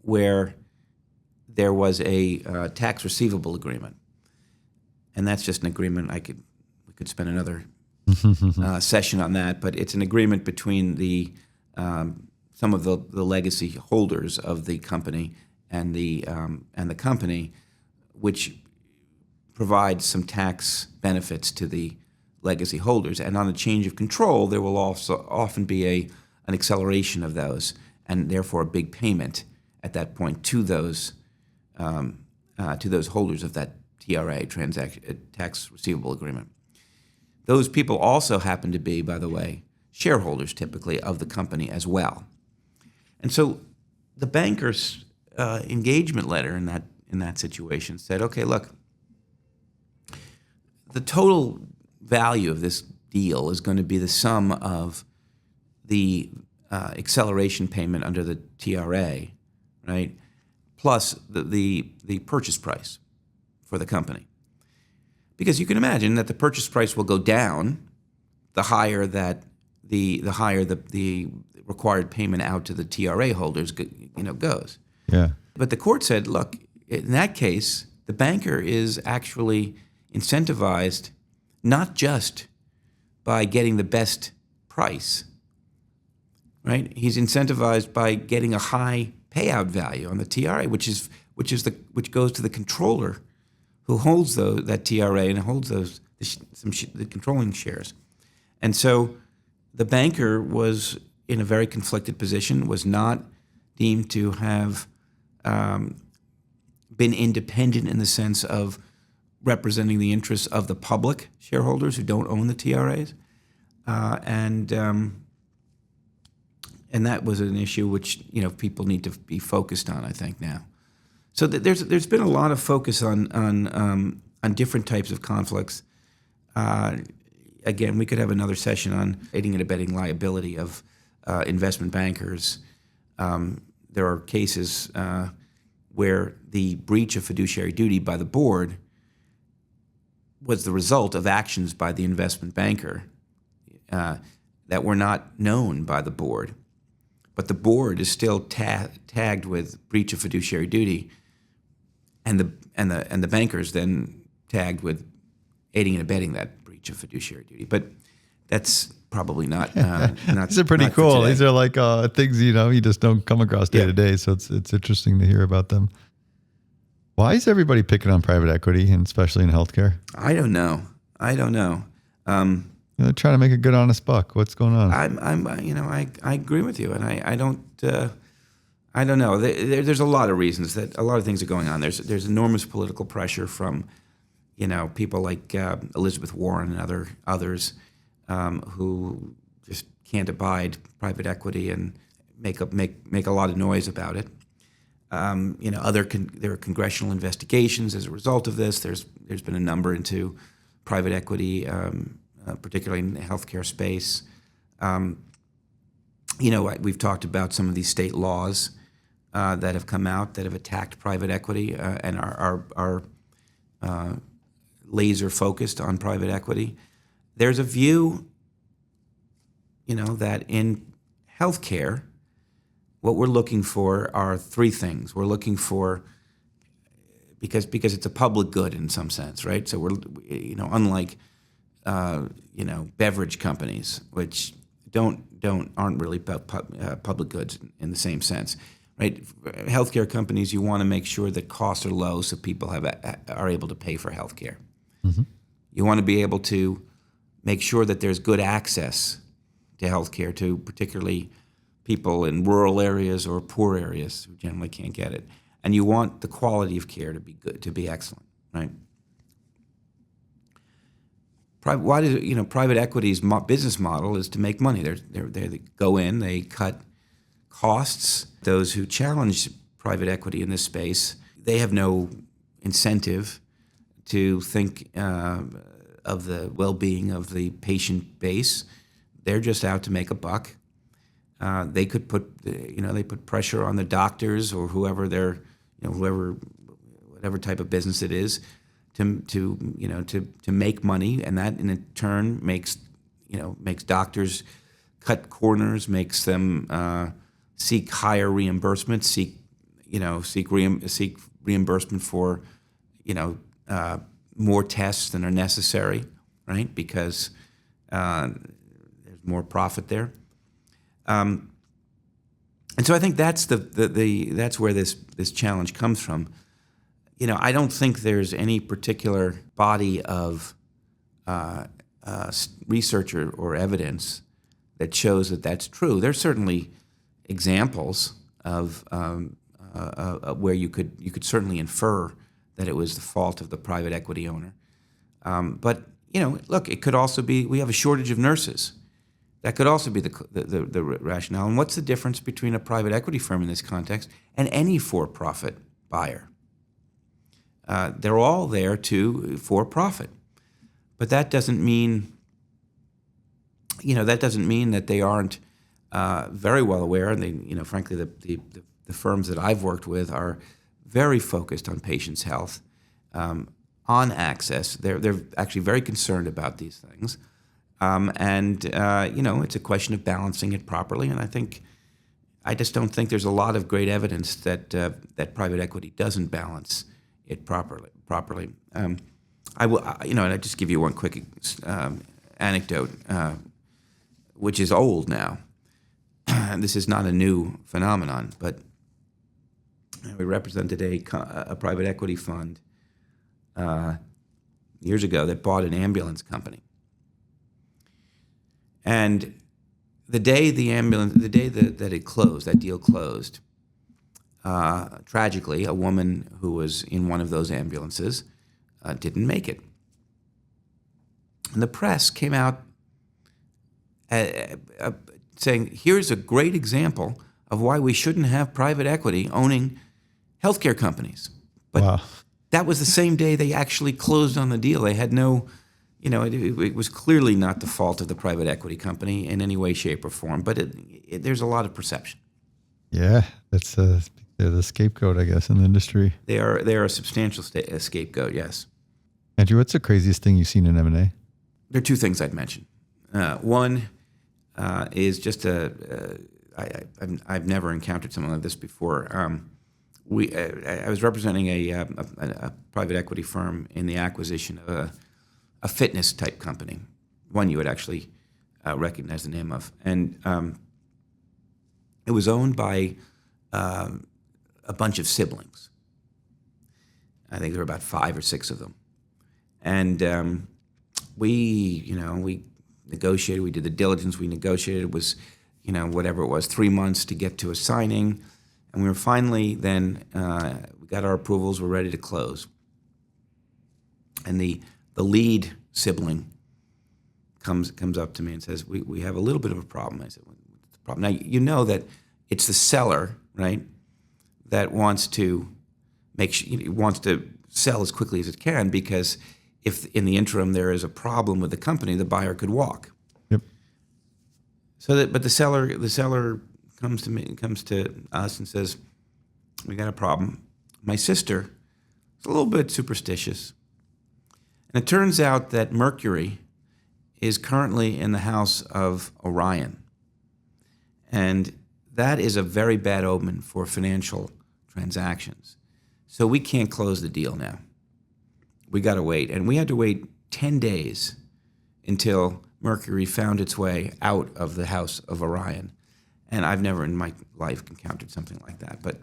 where there was a tax receivable agreement, and that's just an agreement. We could spend another session on that, but it's an agreement between some of the legacy holders of the company and the company, which provides some tax benefits to the legacy holders. And on a change of control, there will also often be an acceleration of those, and therefore a big payment at that point to those holders of that TRA tax receivable agreement. Those people also happen to be, by the way, shareholders typically of the company as well. And so the banker's engagement letter in that situation said, okay, look, the total value of this deal is going to be the sum of the acceleration payment under the TRA, right, plus the purchase price for the company. Because you can imagine that the purchase price will go down the higher that the required payment out to the TRA holders goes. Yeah. But the court said, look, in that case, the banker is actually incentivized not just by getting the best price, right? He's incentivized by getting a high payout value on the TRA, which goes to the controller who holds that TRA and holds the controlling shares. And so the banker was in a very conflicted position, was not deemed to have been independent in the sense of representing the interests of the public shareholders who don't own the TRAs, and that was an issue which people need to be focused on, I think, now. So there's been a lot of focus on different types of conflicts. Again, we could have another session on aiding and abetting liability of investment bankers. There are cases where the breach of fiduciary duty by the board was the result of actions by the investment banker that were not known by the board, but the board is still tagged with breach of fiduciary duty, and the bankers then tagged with aiding and abetting that breach of fiduciary duty. But that's probably not. These are pretty cool. These are like things you just don't come across day to day. So it's interesting to hear about them. Why is everybody picking on private equity, and especially in healthcare? I don't know. They're trying to make a good, honest buck. What's going on? I agree with you, and I don't know. There's a lot of reasons that a lot of things are going on. There's enormous political pressure from, people like Elizabeth Warren and others who just can't abide private equity and make a lot of noise about it. There are congressional investigations as a result of this. There's been a number into private equity, particularly in the healthcare space. We've talked about some of these state laws that have come out that have attacked private equity and are laser focused on private equity. There's a view, that in healthcare, what we're looking for are three things. We're looking for, because it's a public good in some sense, right? So we're, unlike, beverage companies, which aren't really public goods in the same sense, right? Healthcare companies, you want to make sure that costs are low so people are able to pay for healthcare. Mm-hmm. You want to be able to make sure that there's good access to healthcare to particularly people in rural areas or poor areas who generally can't get it. And you want the quality of care to be good, to be excellent, right? Private equity's business model is to make money. They go in, they cut costs. Those who challenge private equity in this space, they have no incentive to think of the well-being of the patient base. They're just out to make a buck. They could put pressure on the doctors or whoever whatever type of business it is, to make money, and that in turn makes doctors cut corners, makes them seek higher reimbursement, seek reimbursement for more tests than are necessary, right? Because there's more profit there. And so I think that's that's where this challenge comes from. I don't think there's any particular body of research or evidence that shows that that's true. There's certainly examples of where you could certainly infer that it was the fault of the private equity owner. But look, it could also be we have a shortage of nurses. That could also be the rationale. And what's the difference between a private equity firm in this context and any for-profit buyer? They're all there for profit, but that doesn't mean that they aren't very well aware. And they, frankly, the firms that I've worked with are very focused on patients' health, on access. They're actually very concerned about these things. It's a question of balancing it properly. And I just don't think there's a lot of great evidence that private equity doesn't balance it properly. I just give you one quick anecdote, which is old now. This is not a new phenomenon, but we represented a private equity fund years ago that bought an ambulance company. And the day that it closed, that deal closed, tragically, a woman who was in one of those ambulances didn't make it. And the press came out saying, here's a great example of why we shouldn't have private equity owning healthcare companies. But wow. That was the same day they actually closed on the deal. They had no, it was clearly not the fault of the private equity company in any way, shape, or form. But there's a lot of perception. Yeah, they're the scapegoat, I guess, in the industry. They are a substantial scapegoat, yes. Andrew, what's the craziest thing you've seen in M&A? There are two things I'd mention. One is just I've never encountered something like this before. I was representing a private equity firm in the acquisition of a fitness type company, one you would actually recognize the name of, and it was owned by a bunch of siblings. I think there were about 5 or 6 of them, and we negotiated. We did the diligence. We negotiated. It was, whatever it was, 3 months to get to a signing. And we were finally then, we got our approvals, we're ready to close. And the lead sibling comes up to me and says, we have a little bit of a problem. I said, what's the problem? Now, you know that it's the seller, right, that wants to sell as quickly as it can, because if in the interim there is a problem with the company, the buyer could walk. Yep. But the seller comes to us and says, we got a problem. My sister is a little bit superstitious. And it turns out that Mercury is currently in the house of Orion. And that is a very bad omen for financial transactions. So we can't close the deal now. We got to wait. And we had to wait 10 days until Mercury found its way out of the house of Orion. And I've never in my life encountered something like that. But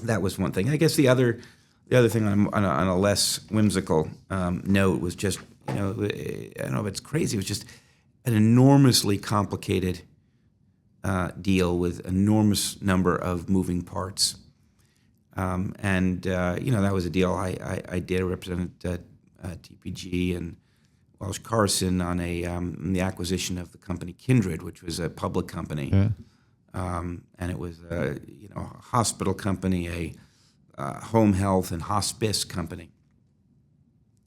that was one thing. I guess the other thing on a less whimsical note was just, I don't know if it's crazy. It was just an enormously complicated deal with enormous number of moving parts. That was a deal I did. I represented TPG and Welsh Carson on the acquisition of the company Kindred, which was a public company. Yeah. And it was a hospital company, a home health and hospice company.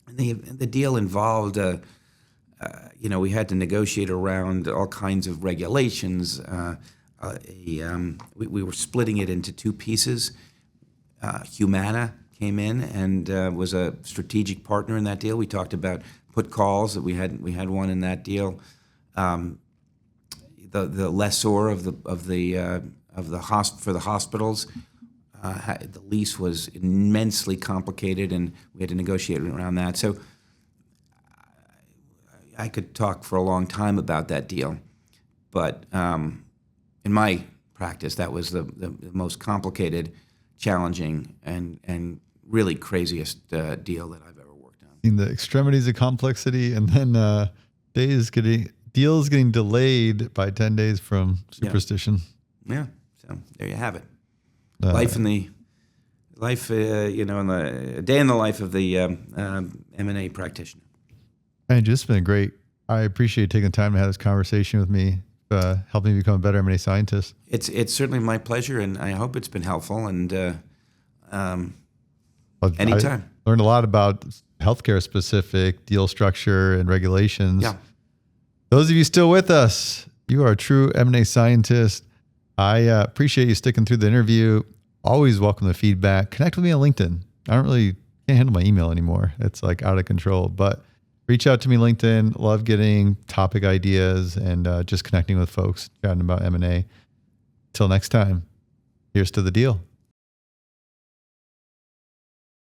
And the deal involved, we had to negotiate around all kinds of regulations. We were splitting it into two pieces. Humana came in and was a strategic partner in that deal. We talked about put calls that we had one in that deal. The lessor for the hospitals, the lease was immensely complicated, and we had to negotiate around that. So I could talk for a long time about that deal, but in my practice, that was the most complicated, challenging, and really craziest deal that I've ever worked on. In the extremities of complexity, and then deals getting delayed by 10 days from superstition. Yeah. So there you have it. In the day in the life of the M&A practitioner. Andrew, it's been great. I appreciate taking the time to have this conversation with me, helping me become a better M&A scientist. It's certainly my pleasure, and I hope it's been helpful. And anytime. I learned a lot about healthcare specific deal structure and regulations. Yeah. Those of you still with us, you are a true M&A scientist. I appreciate you sticking through the interview. Always welcome the feedback. Connect with me on LinkedIn. Can't handle my email anymore. It's like out of control, but reach out to me LinkedIn. Love getting topic ideas and just connecting with folks, chatting about M&A. Till next time, here's to the deal.